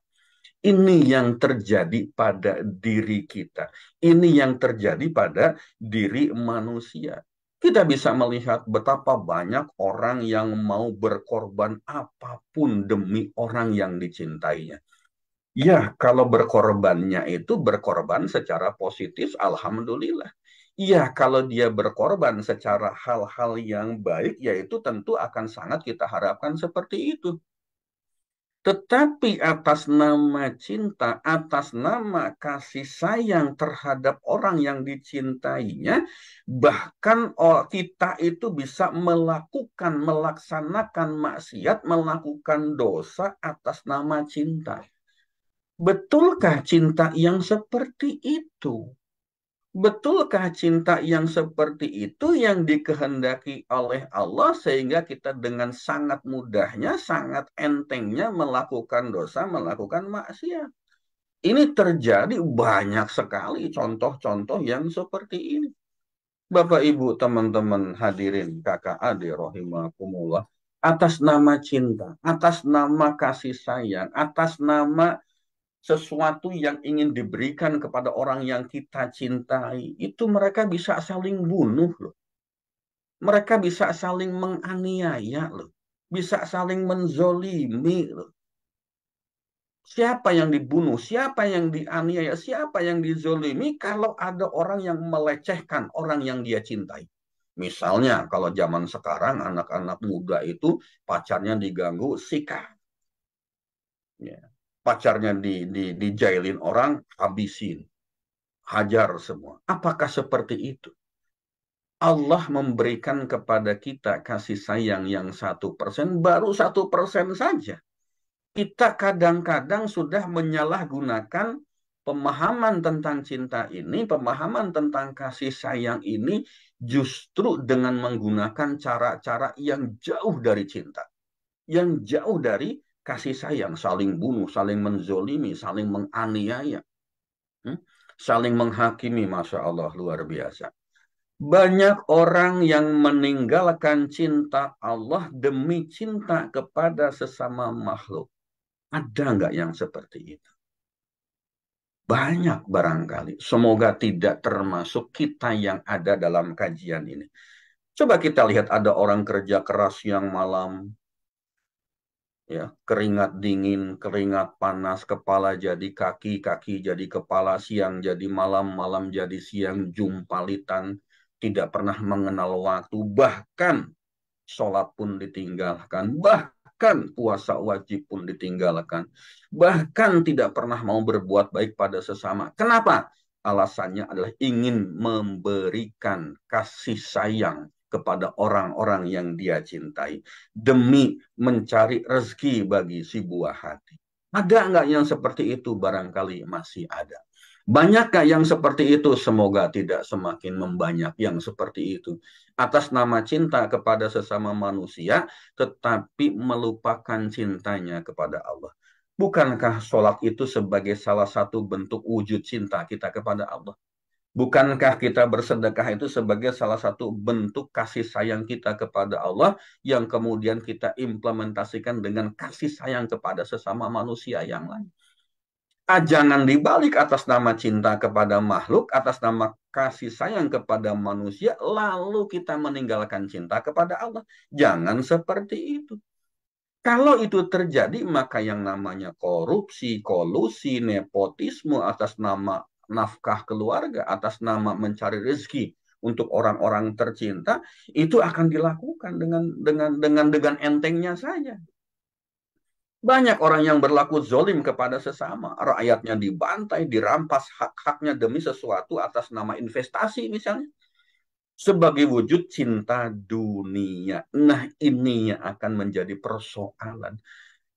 Ini yang terjadi pada diri kita. Ini yang terjadi pada diri manusia. Kita bisa melihat betapa banyak orang yang mau berkorban apapun demi orang yang dicintainya. Ya, kalau berkorbannya itu berkorban secara positif, alhamdulillah. Ya, kalau dia berkorban secara hal-hal yang baik, yaitu tentu akan sangat kita harapkan seperti itu. Tetapi atas nama cinta, atas nama kasih sayang terhadap orang yang dicintainya, bahkan kita itu bisa melaksanakan maksiat, melakukan dosa atas nama cinta. Betulkah cinta yang seperti itu? Betulkah cinta yang seperti itu yang dikehendaki oleh Allah sehingga kita dengan sangat mudahnya, sangat entengnya melakukan dosa, melakukan maksiat? Ini terjadi banyak sekali contoh-contoh yang seperti ini. Bapak, Ibu, teman-teman hadirin, kakak adik rahimakumullah, atas nama cinta, atas nama kasih sayang, atas nama sesuatu yang ingin diberikan kepada orang yang kita cintai, itu mereka bisa saling bunuh loh. Mereka bisa saling menganiaya loh. Bisa saling menzolimi loh. Siapa yang dibunuh, siapa yang dianiaya, siapa yang dizolimi kalau ada orang yang melecehkan orang yang dia cintai. Misalnya kalau zaman sekarang anak-anak muda itu pacarnya diganggu, sikat. Ya. Pacarnya dijailin orang, habisin. Hajar semua. Apakah seperti itu? Allah memberikan kepada kita kasih sayang yang 1%, baru 1% saja. Kita kadang-kadang sudah menyalahgunakan pemahaman tentang cinta ini, pemahaman tentang kasih sayang ini, justru dengan menggunakan cara-cara yang jauh dari cinta. Yang jauh dari kasih sayang, saling bunuh, saling menzolimi, saling menganiaya. Saling menghakimi, Masya Allah, luar biasa. Banyak orang yang meninggalkan cinta Allah demi cinta kepada sesama makhluk. Ada nggak yang seperti itu? Banyak barangkali. Semoga tidak termasuk kita yang ada dalam kajian ini. Coba kita lihat ada orang kerja keras yang malam, ya, keringat dingin, keringat panas, kepala jadi kaki, kaki jadi kepala, siang jadi malam, malam jadi siang, jumpalitan, tidak pernah mengenal waktu, bahkan sholat pun ditinggalkan, bahkan puasa wajib pun ditinggalkan, bahkan tidak pernah mau berbuat baik pada sesama. Kenapa? Alasannya adalah ingin memberikan kasih sayang kepada orang-orang yang dia cintai, demi mencari rezeki bagi si buah hati. Ada nggak yang seperti itu? Barangkali masih ada. Banyakkah yang seperti itu? Semoga tidak semakin membanyak yang seperti itu. Atas nama cinta kepada sesama manusia, tetapi melupakan cintanya kepada Allah. Bukankah sholat itu sebagai salah satu bentuk wujud cinta kita kepada Allah? Bukankah kita bersedekah itu sebagai salah satu bentuk kasih sayang kita kepada Allah yang kemudian kita implementasikan dengan kasih sayang kepada sesama manusia yang lain? Jangan dibalik atas nama cinta kepada makhluk, atas nama kasih sayang kepada manusia, lalu kita meninggalkan cinta kepada Allah. Jangan seperti itu. Kalau itu terjadi, maka yang namanya korupsi, kolusi, nepotisme atas nama nafkah keluarga, atas nama mencari rezeki untuk orang-orang tercinta, itu akan dilakukan dengan entengnya saja. Banyak orang yang berlaku zolim kepada sesama, rakyatnya dibantai, dirampas hak-haknya demi sesuatu atas nama investasi misalnya, sebagai wujud cinta dunia. Nah, ini yang akan menjadi persoalan.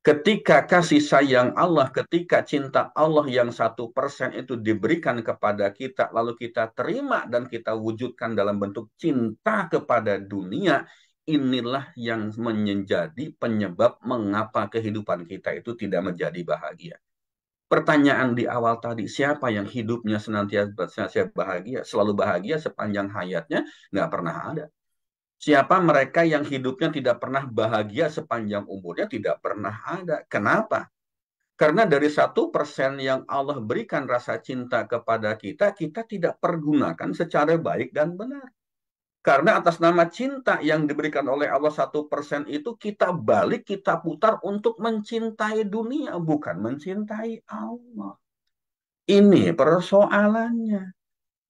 Ketika kasih sayang Allah, ketika cinta Allah yang 1% itu diberikan kepada kita, lalu kita terima dan kita wujudkan dalam bentuk cinta kepada dunia, inilah yang menjadi penyebab mengapa kehidupan kita itu tidak menjadi bahagia. Pertanyaan di awal tadi, siapa yang hidupnya senantiasa bahagia, selalu bahagia sepanjang hayatnya? Nggak pernah ada. Siapa mereka yang hidupnya tidak pernah bahagia sepanjang umurnya? Tidak pernah ada. Kenapa? Karena dari 1% yang Allah berikan rasa cinta kepada kita, kita tidak pergunakan secara baik dan benar. Karena atas nama cinta yang diberikan oleh Allah 1% itu, kita balik, kita putar untuk mencintai dunia, bukan mencintai Allah. Ini persoalannya.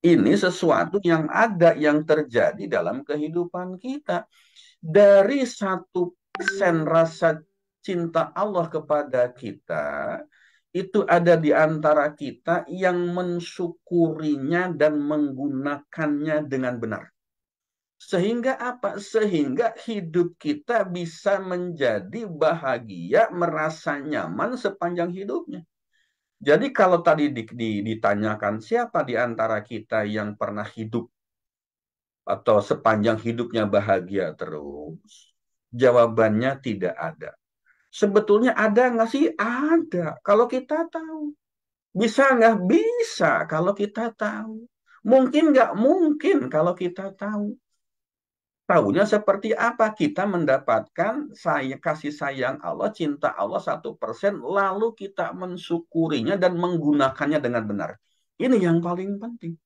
Ini sesuatu yang ada, yang terjadi dalam kehidupan kita. Dari 1% rasa cinta Allah kepada kita, itu ada di antara kita yang mensyukurinya dan menggunakannya dengan benar. Sehingga apa? Sehingga hidup kita bisa menjadi bahagia, merasa nyaman sepanjang hidupnya. Jadi kalau tadi ditanyakan siapa di antara kita yang pernah hidup atau sepanjang hidupnya bahagia terus? Jawabannya tidak ada. Sebetulnya ada nggak sih? Ada. Kalau kita tahu. Bisa nggak? Bisa kalau kita tahu. Mungkin nggak? Mungkin kalau kita tahu. Tahunya seperti apa? Kita mendapatkan kasih sayang Allah, cinta Allah 1%, lalu kita mensyukurinya dan menggunakannya dengan benar. Ini yang paling penting.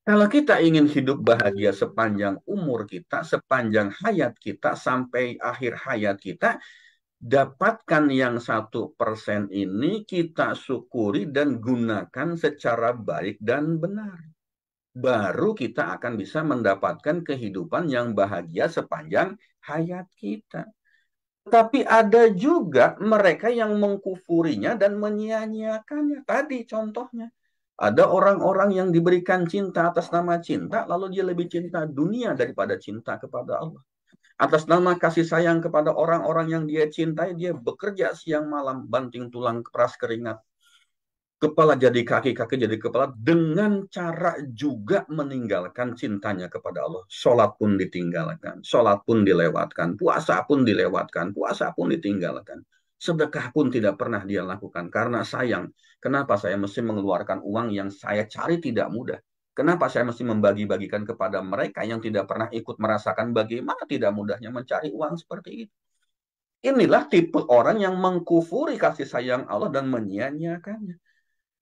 Kalau kita ingin hidup bahagia sepanjang umur kita, sepanjang hayat kita, sampai akhir hayat kita, dapatkan yang 1% ini, kita syukuri dan gunakan secara baik dan benar. Baru kita akan bisa mendapatkan kehidupan yang bahagia sepanjang hayat kita. Tapi ada juga mereka yang mengkufurinya dan menyia-nyiakannya. Tadi contohnya. Ada orang-orang yang diberikan cinta atas nama cinta, lalu dia lebih cinta dunia daripada cinta kepada Allah. Atas nama kasih sayang kepada orang-orang yang dia cintai, dia bekerja siang malam, banting tulang, keras keringat. Kepala jadi kaki, kaki jadi kepala, dengan cara juga meninggalkan cintanya kepada Allah. Sholat pun ditinggalkan, sholat pun dilewatkan, puasa pun dilewatkan, puasa pun ditinggalkan. Sedekah pun tidak pernah dia lakukan, karena sayang. Kenapa saya mesti mengeluarkan uang yang saya cari tidak mudah? Kenapa saya mesti membagi-bagikan kepada mereka yang tidak pernah ikut merasakan bagaimana tidak mudahnya mencari uang seperti itu? Inilah tipe orang yang mengkufuri kasih sayang Allah dan menyia-nyiakannya.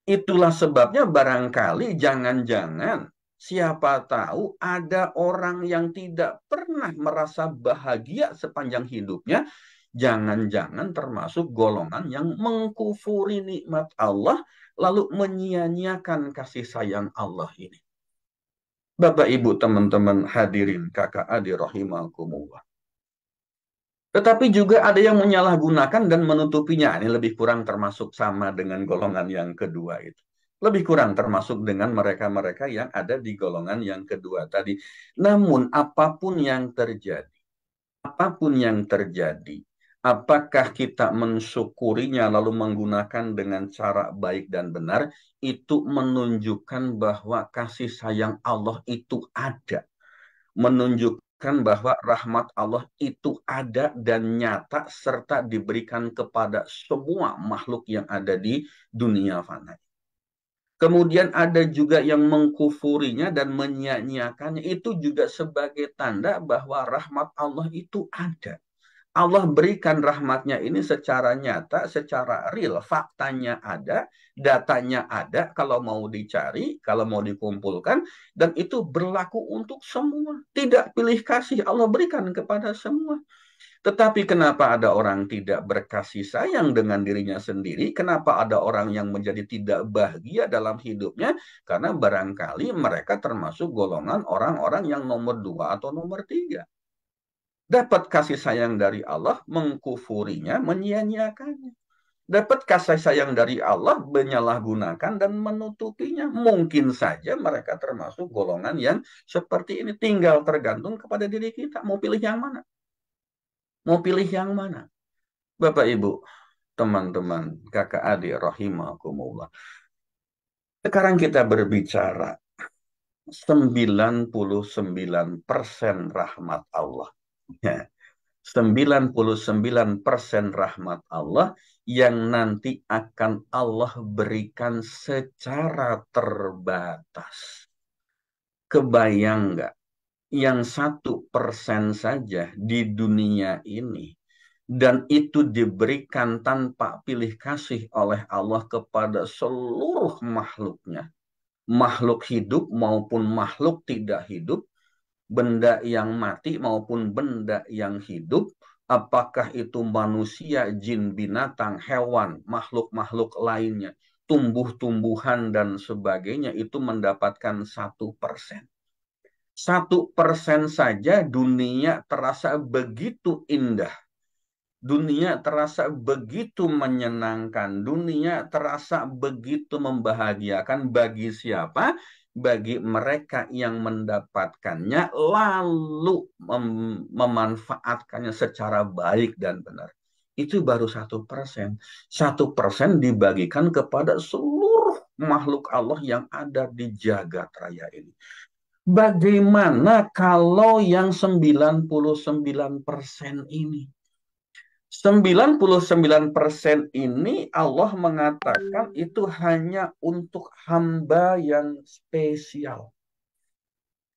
Itulah sebabnya barangkali jangan-jangan siapa tahu ada orang yang tidak pernah merasa bahagia sepanjang hidupnya, jangan-jangan termasuk golongan yang mengkufuri nikmat Allah lalu menyia-nyiakan kasih sayang Allah ini. Bapak, Ibu, teman-teman hadirin, kakak adik rahimakumullah. Tetapi juga ada yang menyalahgunakan dan menutupinya. Ini lebih kurang termasuk sama dengan golongan yang kedua itu. Lebih kurang termasuk dengan mereka-mereka yang ada di golongan yang kedua tadi. Namun apapun yang terjadi, Apakah kita mensyukurinya lalu menggunakan dengan cara baik dan benar, itu menunjukkan bahwa kasih sayang Allah itu ada. Menunjukkan bahwa rahmat Allah itu ada dan nyata serta diberikan kepada semua makhluk yang ada di dunia fana. Kemudian ada juga yang mengkufurinya dan menyia-nyiakannya. Itu juga sebagai tanda bahwa rahmat Allah itu ada. Allah berikan rahmatnya ini secara nyata, secara real. Faktanya ada, datanya ada, kalau mau dicari, kalau mau dikumpulkan. Dan itu berlaku untuk semua. Tidak pilih kasih, Allah berikan kepada semua. Tetapi kenapa ada orang tidak berkasih sayang dengan dirinya sendiri? Kenapa ada orang yang menjadi tidak bahagia dalam hidupnya? Karena barangkali mereka termasuk golongan orang-orang yang nomor 2 atau nomor 3. Dapat kasih sayang dari Allah, mengkufurinya, menyia-nyiakannya. Dapat kasih sayang dari Allah, menyalahgunakan dan menutupinya. Mungkin saja mereka termasuk golongan yang seperti ini. Tinggal tergantung kepada diri kita. Mau pilih yang mana? Mau pilih yang mana? Bapak, Ibu, teman-teman, kakak adik, rahimakumullah. Sekarang kita berbicara 99% rahmat Allah. 99% rahmat Allah yang nanti akan Allah berikan secara terbatas. Kebayang nggak? Yang 1% saja di dunia ini. Dan itu diberikan tanpa pilih kasih oleh Allah kepada seluruh makhluknya. Makhluk hidup maupun makhluk tidak hidup, benda yang mati maupun benda yang hidup, apakah itu manusia, jin, binatang, hewan, makhluk-makhluk lainnya, tumbuh-tumbuhan dan sebagainya, itu mendapatkan 1%. 1% saja dunia terasa begitu indah. Dunia terasa begitu menyenangkan. Dunia terasa begitu membahagiakan bagi siapa? Bagi mereka yang mendapatkannya lalu memanfaatkannya secara baik dan benar. Itu baru 1%. 1% dibagikan kepada seluruh makhluk Allah yang ada di jagat raya ini. Bagaimana kalau yang 99% ini? 99% ini Allah mengatakan itu hanya untuk hamba yang spesial.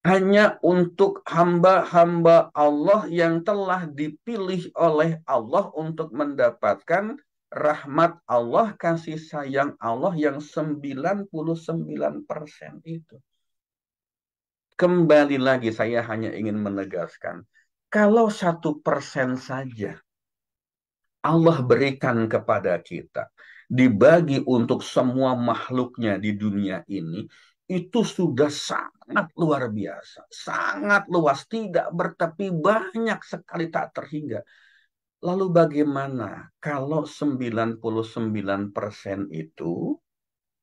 Hanya untuk hamba-hamba Allah yang telah dipilih oleh Allah untuk mendapatkan rahmat Allah, kasih sayang Allah yang 99% itu. Kembali lagi saya hanya ingin menegaskan, kalau 1% saja Allah berikan kepada kita, dibagi untuk semua makhluknya di dunia ini, itu sudah sangat luar biasa, sangat luas, tidak bertepi, banyak sekali tak terhingga. Lalu bagaimana kalau 99% itu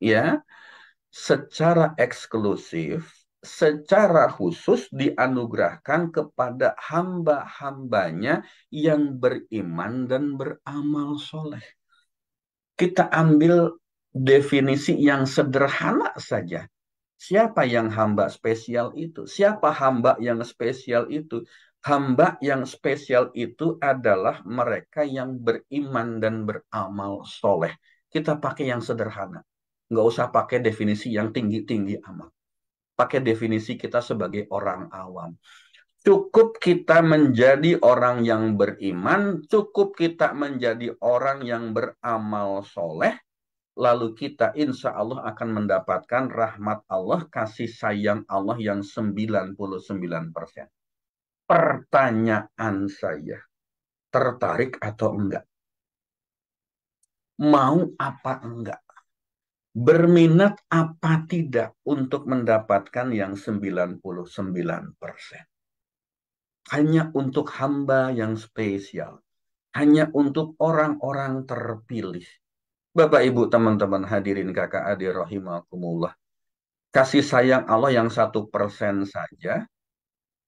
ya secara eksklusif, secara khusus dianugerahkan kepada hamba-hambanya yang beriman dan beramal soleh. Kita ambil definisi yang sederhana saja. Siapa yang hamba spesial itu? Siapa hamba yang spesial itu? Hamba yang spesial itu adalah mereka yang beriman dan beramal soleh. Kita pakai yang sederhana. Nggak usah pakai definisi yang tinggi-tinggi amat. Pakai definisi kita sebagai orang awam. Cukup kita menjadi orang yang beriman, cukup kita menjadi orang yang beramal soleh, lalu kita insya Allah akan mendapatkan rahmat Allah, kasih sayang Allah yang 99%. Pertanyaan saya, tertarik atau enggak? Mau apa enggak? Berminat apa tidak untuk mendapatkan yang 99%? Hanya untuk hamba yang spesial. Hanya untuk orang-orang terpilih. Bapak, Ibu, teman-teman hadirin kakak adik rahimakumullah. Kasih sayang Allah yang 1% saja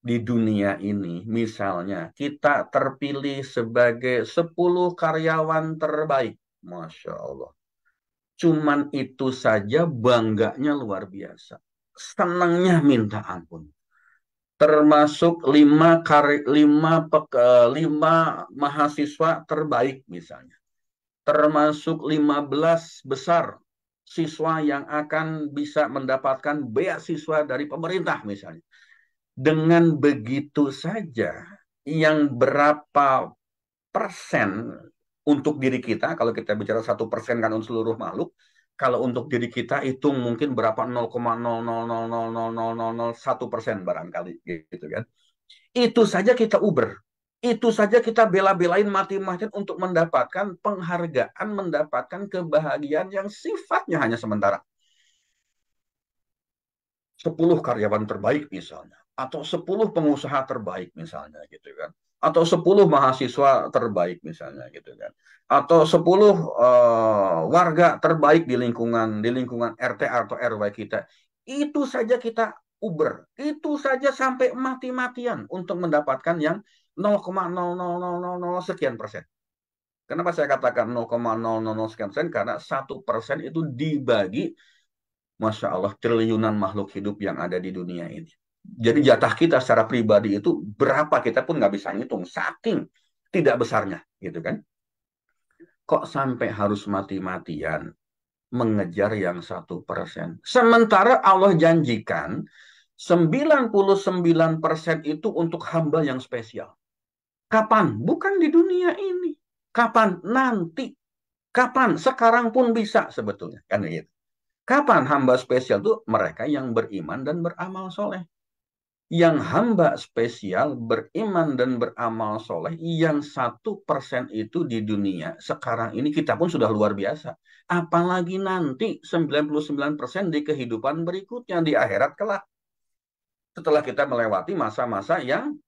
di dunia ini, misalnya kita terpilih sebagai 10 karyawan terbaik. Masya Allah. Cuman itu saja bangganya luar biasa. Senangnya minta ampun. Termasuk 5 mahasiswa terbaik misalnya. Termasuk 15 besar siswa yang akan bisa mendapatkan beasiswa dari pemerintah misalnya. Dengan begitu saja, yang berapa persen untuk diri kita, kalau kita bicara 1% kan untuk seluruh makhluk, kalau untuk diri kita hitung mungkin berapa 0,00000001% barangkali gitu kan. Itu saja kita uber. Itu saja kita bela-belain mati-matian untuk mendapatkan penghargaan, mendapatkan kebahagiaan yang sifatnya hanya sementara. 10 karyawan terbaik misalnya, atau 10 pengusaha terbaik misalnya gitu kan, atau 10 mahasiswa terbaik misalnya gitu kan, atau 10 warga terbaik di lingkungan RT atau RW kita. Itu saja kita uber, itu saja sampai mati-matian untuk mendapatkan yang 0,00000 sekian persen. Kenapa saya katakan 0,000 sekian persen? Karena 1% itu dibagi, Masya Allah, triliunan makhluk hidup yang ada di dunia ini. Jadi jatah kita secara pribadi itu berapa kita pun nggak bisa ngitung, saking tidak besarnya, gitu kan? Kok sampai harus mati-matian mengejar yang 1%? Sementara Allah janjikan 99% itu untuk hamba yang spesial. Kapan? Bukan di dunia ini. Kapan? Nanti. Kapan? Sekarang pun bisa sebetulnya, kan gitu. Kapan hamba spesial itu? Mereka yang beriman dan beramal soleh. Yang hamba spesial beriman dan beramal soleh, yang 1% itu di dunia sekarang ini kita pun sudah luar biasa. Apalagi nanti 99% di kehidupan berikutnya di akhirat kelak. Setelah kita melewati masa-masa yang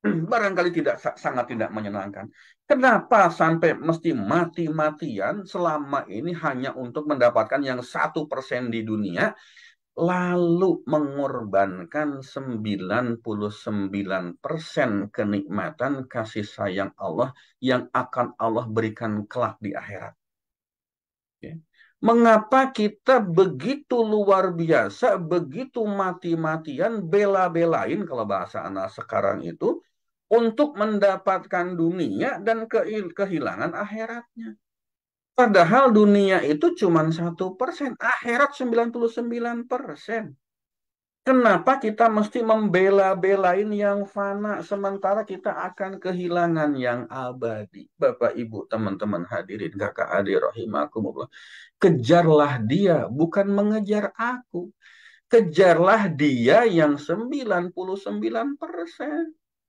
barangkali sangat tidak menyenangkan. Kenapa sampai mesti mati-matian selama ini hanya untuk mendapatkan yang 1% di dunia, lalu mengorbankan 99% kenikmatan kasih sayang Allah yang akan Allah berikan kelak di akhirat. Mengapa kita begitu luar biasa, begitu mati-matian, bela-belain kalau bahasa anak sekarang itu, untuk mendapatkan dunia dan kehilangan akhiratnya. Padahal dunia itu cuma 1%, akhirat 99%. Kenapa kita mesti membela-belain yang fana, sementara kita akan kehilangan yang abadi? Bapak, Ibu, teman-teman hadirin, kakak adik rahimakumullah. Kejarlah dia, bukan mengejar aku. Kejarlah dia yang 99%.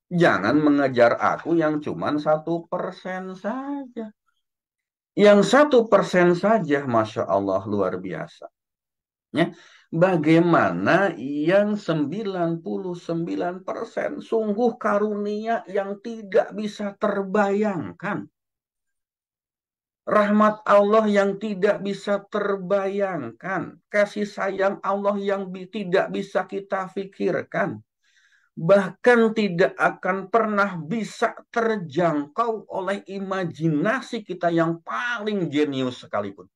Jangan mengejar aku yang cuma 1% saja. Yang 1% saja, Masya Allah, luar biasa. Ya. Bagaimana yang 99% sungguh karunia yang tidak bisa terbayangkan. Rahmat Allah yang tidak bisa terbayangkan. Kasih sayang Allah yang tidak bisa kita pikirkan. Bahkan tidak akan pernah bisa terjangkau oleh imajinasi kita yang paling jenius sekalipun.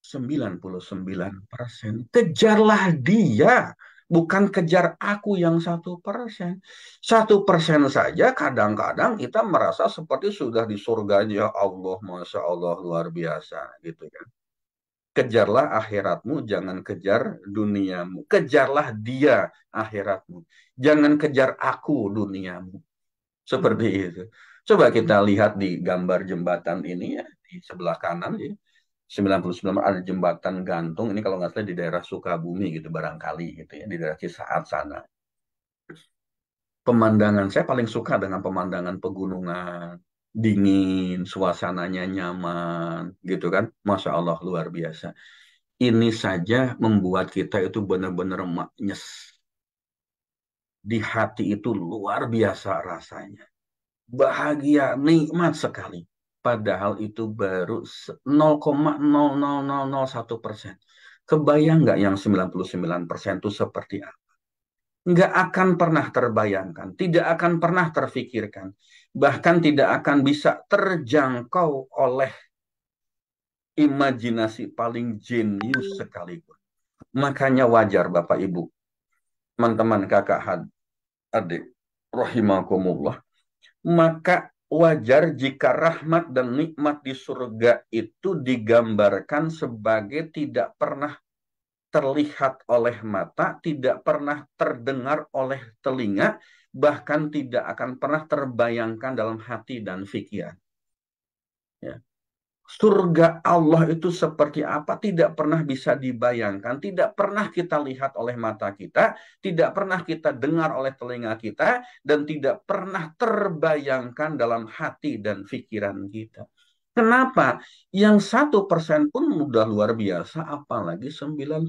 99%. Kejarlah dia, bukan kejar aku yang 1%. 1% saja kadang-kadang kita merasa seperti sudah di surganya Allah, Masya Allah, luar biasa gitu kan. Kejarlah akhiratmu, jangan kejar duniamu. Kejarlah dia akhiratmu. Jangan kejar aku duniamu. Seperti itu. Coba kita lihat di gambar jembatan ini ya, di sebelah kanan ya. 99 ada jembatan gantung, ini kalau nggak salah di daerah Sukabumi gitu barangkali gitu ya, di daerah Cisaat sana. Pemandangan saya paling suka dengan pemandangan pegunungan, dingin, suasananya nyaman gitu kan. Masya Allah, luar biasa. Ini saja membuat kita itu benar-benar maknyes. Di hati itu luar biasa rasanya. Bahagia, nikmat sekali. Padahal itu baru 0,00001%. Kebayang nggak yang 99% itu seperti apa? nggak akan pernah terbayangkan, tidak akan pernah terfikirkan, bahkan tidak akan bisa terjangkau oleh imajinasi paling jenius sekalipun. Makanya wajar Bapak Ibu, teman-teman kakak adik, rahimakumullah, maka wajar jika rahmat dan nikmat di surga itu digambarkan sebagai tidak pernah terlihat oleh mata, tidak pernah terdengar oleh telinga, bahkan tidak akan pernah terbayangkan dalam hati dan pikiran. Ya. Surga Allah itu seperti apa tidak pernah bisa dibayangkan, tidak pernah kita lihat oleh mata kita, tidak pernah kita dengar oleh telinga kita, dan tidak pernah terbayangkan dalam hati dan pikiran kita. Kenapa? Yang 1% pun udah luar biasa, apalagi 99%.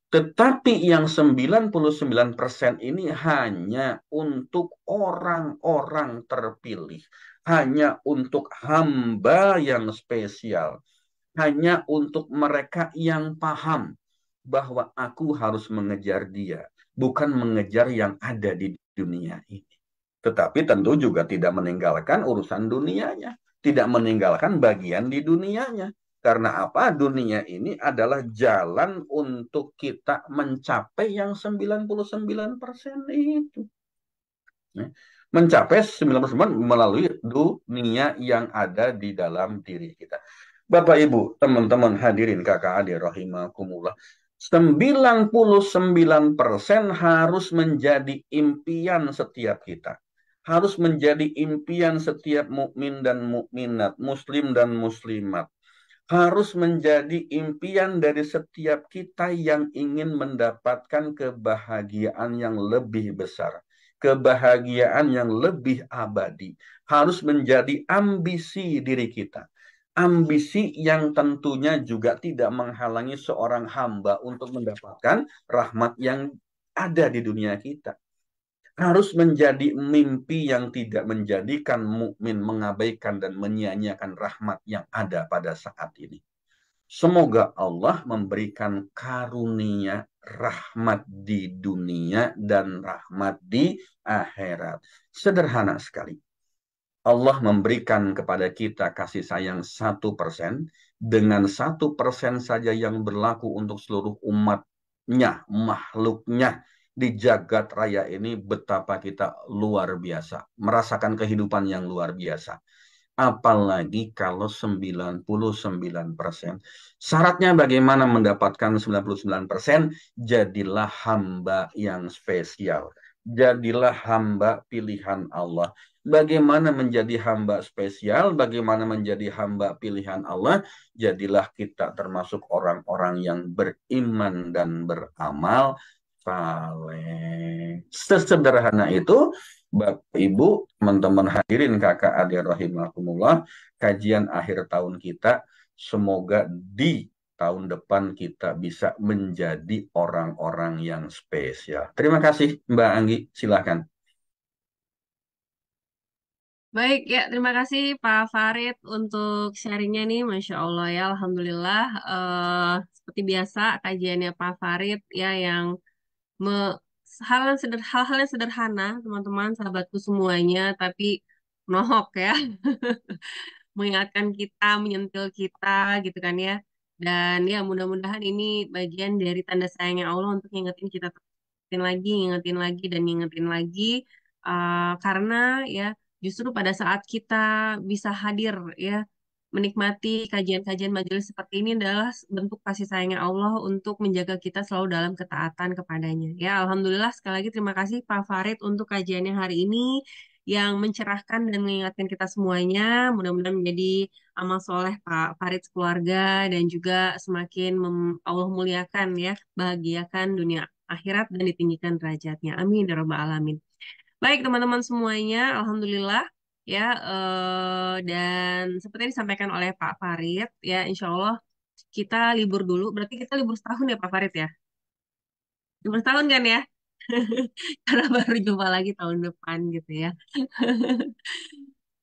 Tetapi yang 99% ini hanya untuk orang-orang terpilih, hanya untuk hamba yang spesial, hanya untuk mereka yang paham bahwa aku harus mengejar dia, bukan mengejar yang ada di dunia ini. Tetapi tentu juga tidak meninggalkan urusan dunianya, tidak meninggalkan bagian di dunianya. Karena apa? Dunia ini adalah jalan untuk kita mencapai yang 99% itu. Ya. Mencapai 99% melalui dunia yang ada di dalam diri kita. Bapak Ibu, teman-teman hadirin kakak adik rahimakumullah. 99% harus menjadi impian setiap kita. Harus menjadi impian setiap mukmin dan mukminat, muslim dan muslimat. Harus menjadi impian dari setiap kita yang ingin mendapatkan kebahagiaan yang lebih besar, kebahagiaan yang lebih abadi. Harus menjadi ambisi diri kita. Ambisi yang tentunya juga tidak menghalangi seorang hamba untuk mendapatkan rahmat yang ada di dunia kita. Harus menjadi mimpi yang tidak menjadikan mukmin mengabaikan dan menyia-nyiakan rahmat yang ada pada saat ini. Semoga Allah memberikan karunia rahmat di dunia dan rahmat di akhirat. Sederhana sekali. Allah memberikan kepada kita kasih sayang 1%, dengan 1% saja yang berlaku untuk seluruh umatnya, makhluknya di jagat raya ini, betapa kita luar biasa, merasakan kehidupan yang luar biasa. Apalagi kalau 99%. Syaratnya bagaimana mendapatkan 99%? Jadilah hamba yang spesial. Jadilah hamba pilihan Allah. Bagaimana menjadi hamba spesial? Bagaimana menjadi hamba pilihan Allah? Jadilah kita termasuk orang-orang yang beriman dan beramal saleh. Sesederhana itu, Bapak Ibu, teman-teman hadirin kakak adik rahimakumullah, kajian akhir tahun kita, semoga di tahun depan kita bisa menjadi orang-orang yang spesial. Terima kasih Mbak Anggi, silakan. Baik, ya terima kasih Pak Farid untuk sharingnya nih, Masya Allah ya, Alhamdulillah. Seperti biasa kajiannya Pak Farid ya yang me, hal-hal yang sederhana, teman-teman, sahabatku semuanya, tapi nohok ya, mengingatkan kita, menyentil kita gitu kan ya. Dan ya mudah-mudahan ini bagian dari tanda sayangnya Allah untuk ngingetin kita, ngingetin lagi dan ngingetin lagi. Karena ya justru pada saat kita bisa hadir ya menikmati kajian-kajian majelis seperti ini adalah bentuk kasih sayangnya Allah untuk menjaga kita selalu dalam ketaatan kepadanya. Ya, Alhamdulillah sekali lagi terima kasih Pak Farid untuk kajiannya hari ini yang mencerahkan dan mengingatkan kita semuanya. Mudah-mudahan menjadi amal soleh Pak Farid keluarga dan juga semakin Allah muliakan ya, bahagiakan dunia akhirat dan ditinggikan derajatnya. Amin ya rabbal alamin. Baik teman-teman semuanya, alhamdulillah ya dan seperti yang disampaikan oleh Pak Farid ya, insya Allah kita libur dulu. Berarti kita libur setahun ya Pak Farid ya? Libur setahun kan ya? Karena baru jumpa lagi tahun depan gitu ya.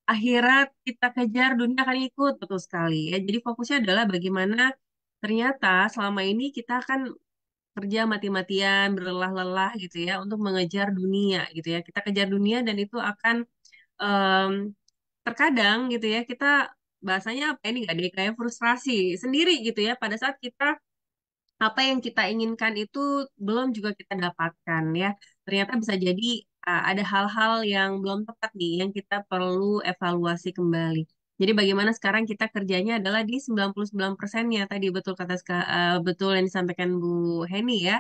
Akhirat kita kejar, dunia akan ikut, betul sekali ya. Jadi fokusnya adalah bagaimana ternyata selama ini kita kan kerja mati-matian, berlelah-lelah gitu ya untuk mengejar dunia gitu ya. Kita kejar dunia dan itu akan em, terkadang gitu ya kita bahasanya apa ini nggak deh kayak frustrasi sendiri gitu ya pada saat kita apa yang kita inginkan itu belum juga kita dapatkan ya. Ternyata bisa jadi ada hal-hal yang belum tepat nih yang kita perlu evaluasi kembali. Jadi bagaimana sekarang kita kerjanya adalah di 99%-nya tadi betul kata betul yang disampaikan Bu Heni ya.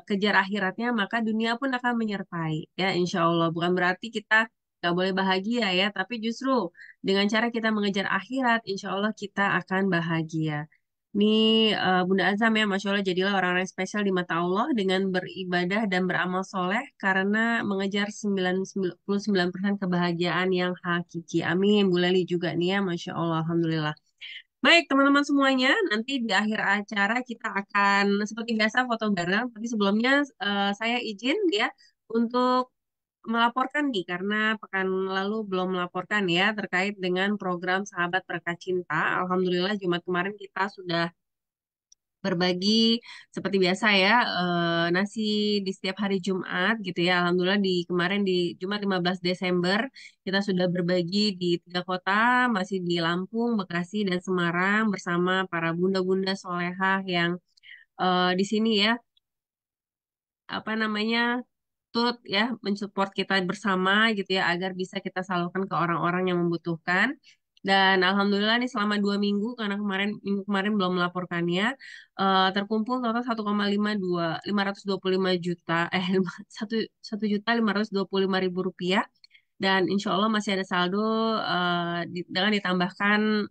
Kejar akhiratnya maka dunia pun akan menyertai ya insya Allah. Bukan berarti kita nggak boleh bahagia ya, tapi justru dengan cara kita mengejar akhirat, insya Allah kita akan bahagia. Ini Bunda Azam ya, Masya Allah jadilah orang-orang yang spesial di mata Allah dengan beribadah dan beramal soleh karena mengejar 99% kebahagiaan yang hakiki. Amin. Bu Leli juga nih ya, Masya Allah, Alhamdulillah. Baik, teman-teman semuanya, nanti di akhir acara kita akan seperti biasa foto bareng. Tapi sebelumnya saya izin ya untuk melaporkan nih karena pekan lalu belum melaporkan ya terkait dengan program Sahabat Berkah Cinta. Alhamdulillah Jumat kemarin kita sudah berbagi seperti biasa ya nasi di setiap hari Jumat gitu ya. Alhamdulillah di kemarin di Jumat 15 Desember kita sudah berbagi di 3 kota masih di Lampung, Bekasi dan Semarang bersama para bunda-bunda solehah yang di sini ya apa namanya turut ya mensupport kita bersama gitu ya agar bisa kita salurkan ke orang-orang yang membutuhkan. Dan alhamdulillah nih selama 2 minggu karena kemarin minggu kemarin belum melaporkannya terkumpul total 1,525 juta satu 1.525.000 rupiah dan insya Allah masih ada saldo dengan ditambahkan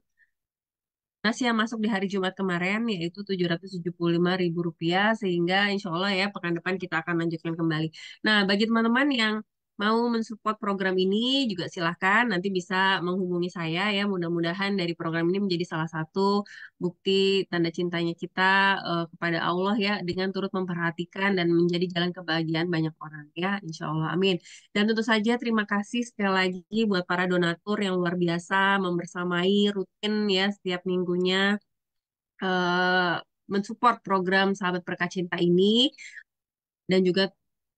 nasi yang masuk di hari Jumat kemarin yaitu 775.000 rupiah sehingga insya Allah ya pekan depan kita akan lanjutkan kembali. Nah bagi teman-teman yang mau mensupport program ini juga silahkan nanti bisa menghubungi saya ya mudah-mudahan dari program ini menjadi salah satu bukti tanda cintanya kita kepada Allah ya dengan turut memperhatikan dan menjadi jalan kebahagiaan banyak orang ya insya Allah amin. Dan tentu saja terima kasih sekali lagi buat para donatur yang luar biasa membersamai rutin ya setiap minggunya eh, mensupport program Sahabat Berkah Cinta ini dan juga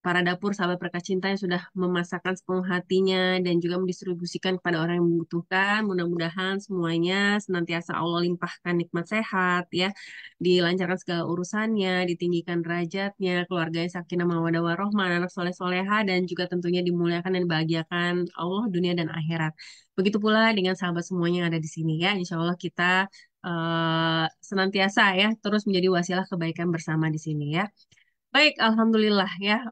para dapur sahabat Berkah Cinta yang sudah memasakkan sepenuh hatinya dan juga mendistribusikan kepada orang yang membutuhkan. Mudah-mudahan semuanya senantiasa Allah limpahkan nikmat sehat ya, dilancarkan segala urusannya, ditinggikan derajatnya, keluarganya sakinah mawaddah warahmah, anak soleh soleha dan juga tentunya dimuliakan dan dibahagiakan Allah dunia dan akhirat. Begitu pula dengan sahabat semuanya yang ada di sini ya. Insya Allah kita senantiasa ya terus menjadi wasilah kebaikan bersama di sini ya. Baik, Alhamdulillah ya,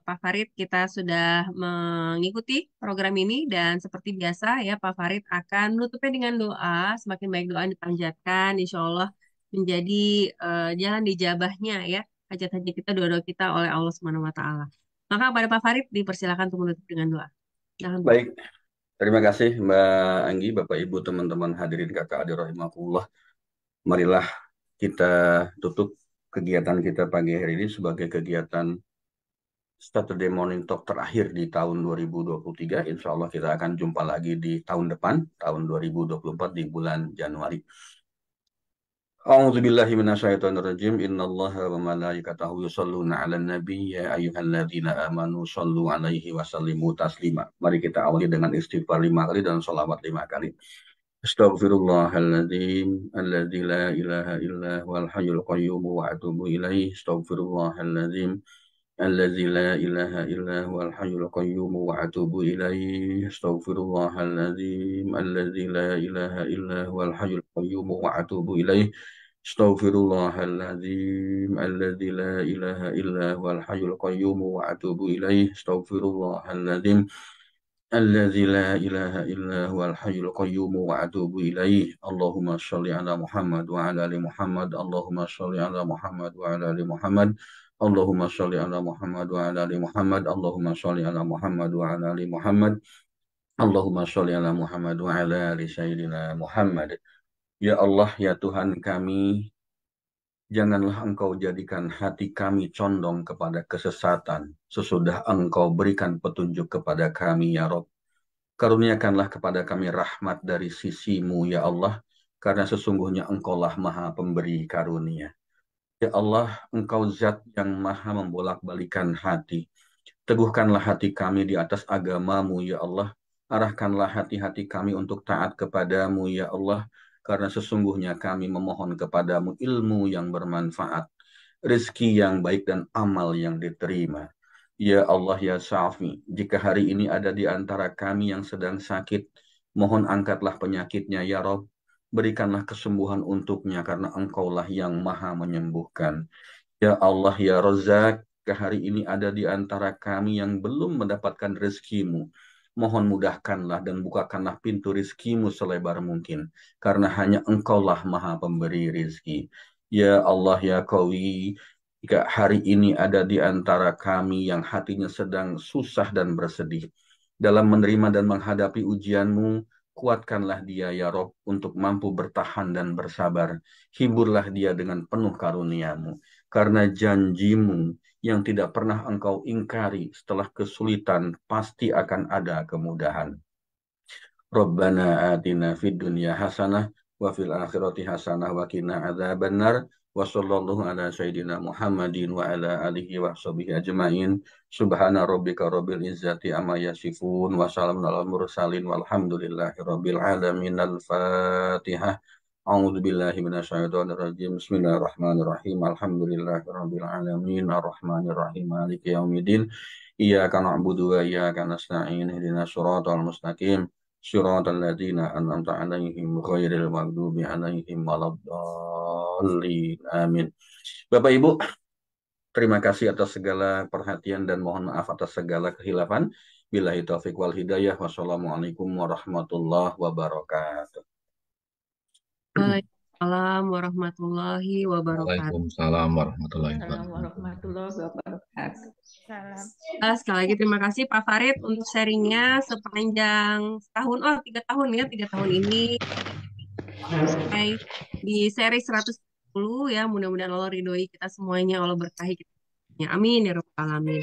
Pak Farid kita sudah mengikuti program ini dan seperti biasa ya Pak Farid akan menutupnya dengan doa, semakin baik doa yang dipanjatkan, insya Allah menjadi jalan dijabahnya ya, hajat-hajat kita, doa-doa kita oleh Allah Subhanahu Wa Taala. Maka pada Pak Farid dipersilakan untuk menutup dengan doa. Alhamdulillah. Baik, terima kasih Mbak Anggi, Bapak Ibu, teman-teman hadirin kakak adik rahimahullah. Marilah kita tutup kegiatan kita pagi hari ini sebagai kegiatan Saturday Morning Talk terakhir di tahun 2023. Insya Allah kita akan jumpa lagi di tahun depan, tahun 2024 di bulan Januari. أعوذ بالله من الشيطان الرجيم إن الله وملائكته يصلون على النبي يا أيها الذين آمنوا صلوا عليه وسلموا تسليما. Mari kita awali dengan istighfar 5 kali dan sholawat 5 kali. Astaghfirullahaladzim alladzi la ilaha illa huwal hayyul qayyum wa atubu ilaih. Astaghfirullahaladzim الذي لا إله إلا هو الحي القيوم وأتوب إليه استغفر الله العظيم الذي لا إله إلا هو الحي القيوم وأتوب إليه استغفر الله العظيم الذي لا إله إلا هو الحي القيوم وأتوب إليه استغفر الله العظيم الذي لا إله إلا هو الحي القيوم وأتوب إليه اللهم صل على محمد وعلى آل محمد اللهم صل على محمد وعلى آل محمد اللهم صل على محمد وعلى آل محمد اللهم صل على محمد وعلى آل محمد اللهم صل على محمد وعلى آل سيدنا Muhammad. Ya Allah, ya Tuhan kami, janganlah Engkau jadikan hati kami condong kepada kesesatan sesudah Engkau berikan petunjuk kepada kami, ya Rob. Karuniakanlah kepada kami rahmat dari sisi-Mu, ya Allah, karena sesungguhnya Engkaulah Maha Pemberi karunia. Ya Allah, Engkau zat yang maha membolak-balikan hati. Teguhkanlah hati kami di atas agamamu, ya Allah. Arahkanlah hati-hati kami untuk taat kepadamu, ya Allah. Karena sesungguhnya kami memohon kepadamu ilmu yang bermanfaat, rezeki yang baik dan amal yang diterima. Ya Allah, ya Syafi, jika hari ini ada di antara kami yang sedang sakit, mohon angkatlah penyakitnya, ya Rob. Berikanlah kesembuhan untuknya, karena Engkaulah yang maha menyembuhkan. Ya Allah, ya Razak, hari ini ada di antara kami yang belum mendapatkan rezekimu. Mohon mudahkanlah dan bukakanlah pintu rezekimu selebar mungkin. Karena hanya Engkaulah maha pemberi rezeki. Ya Allah, ya Qawi, jika hari ini ada di antara kami yang hatinya sedang susah dan bersedih, dalam menerima dan menghadapi ujianmu, kuatkanlah dia, ya Rob, untuk mampu bertahan dan bersabar. Hiburlah dia dengan penuh karuniamu karena janjimu yang tidak pernah engkau ingkari, setelah kesulitan pasti akan ada kemudahan. Rabbana atina fid dunya hasanah wa fil akhirati hasanah wa qina adzabannar wa sallallahu ala sayyidina Muhammadin wa ala alihi wa sahbihi ajmain. Subhana rabbika rabbil izzati amma yasifun wa salamun alal mursalin walhamdulillahi rabbil alamin. Al-Fatihah. A'udzu billahi minasyaitonir rajim. Bismillahirrahmanirrahim. Alhamdulillahi rabbil alamin arrahmanir rahim maliki yaumiddin. Iyyaka na'budu wa iyyaka nasta'in ihdinas siratal mustaqim صراط الذين أنعمت عليهم غير المغضوب عليهم ولا الضالين. Amin. Bapak Ibu, terima kasih atas segala perhatian dan mohon maaf atas segala kehilafan. Billahi taufiq wal hidayah. Wassalamualaikum warahmatullahi wabarakatuh. Waalaikumsalam warahmatullahi wabarakatuh. Waalaikumsalam warahmatullahi Assalamualaikum wabarakatuh. warahmatullahi wabarakatuh. Sekali lagi terima kasih Pak Farid untuk sharingnya sepanjang setahun, 3 tahun ya, 3 tahun ini sampai di seri 110 ya. Mudah-mudahan Allah ridhoi kita semuanya, Allah berkahi kita. Amin ya rabbal alamin.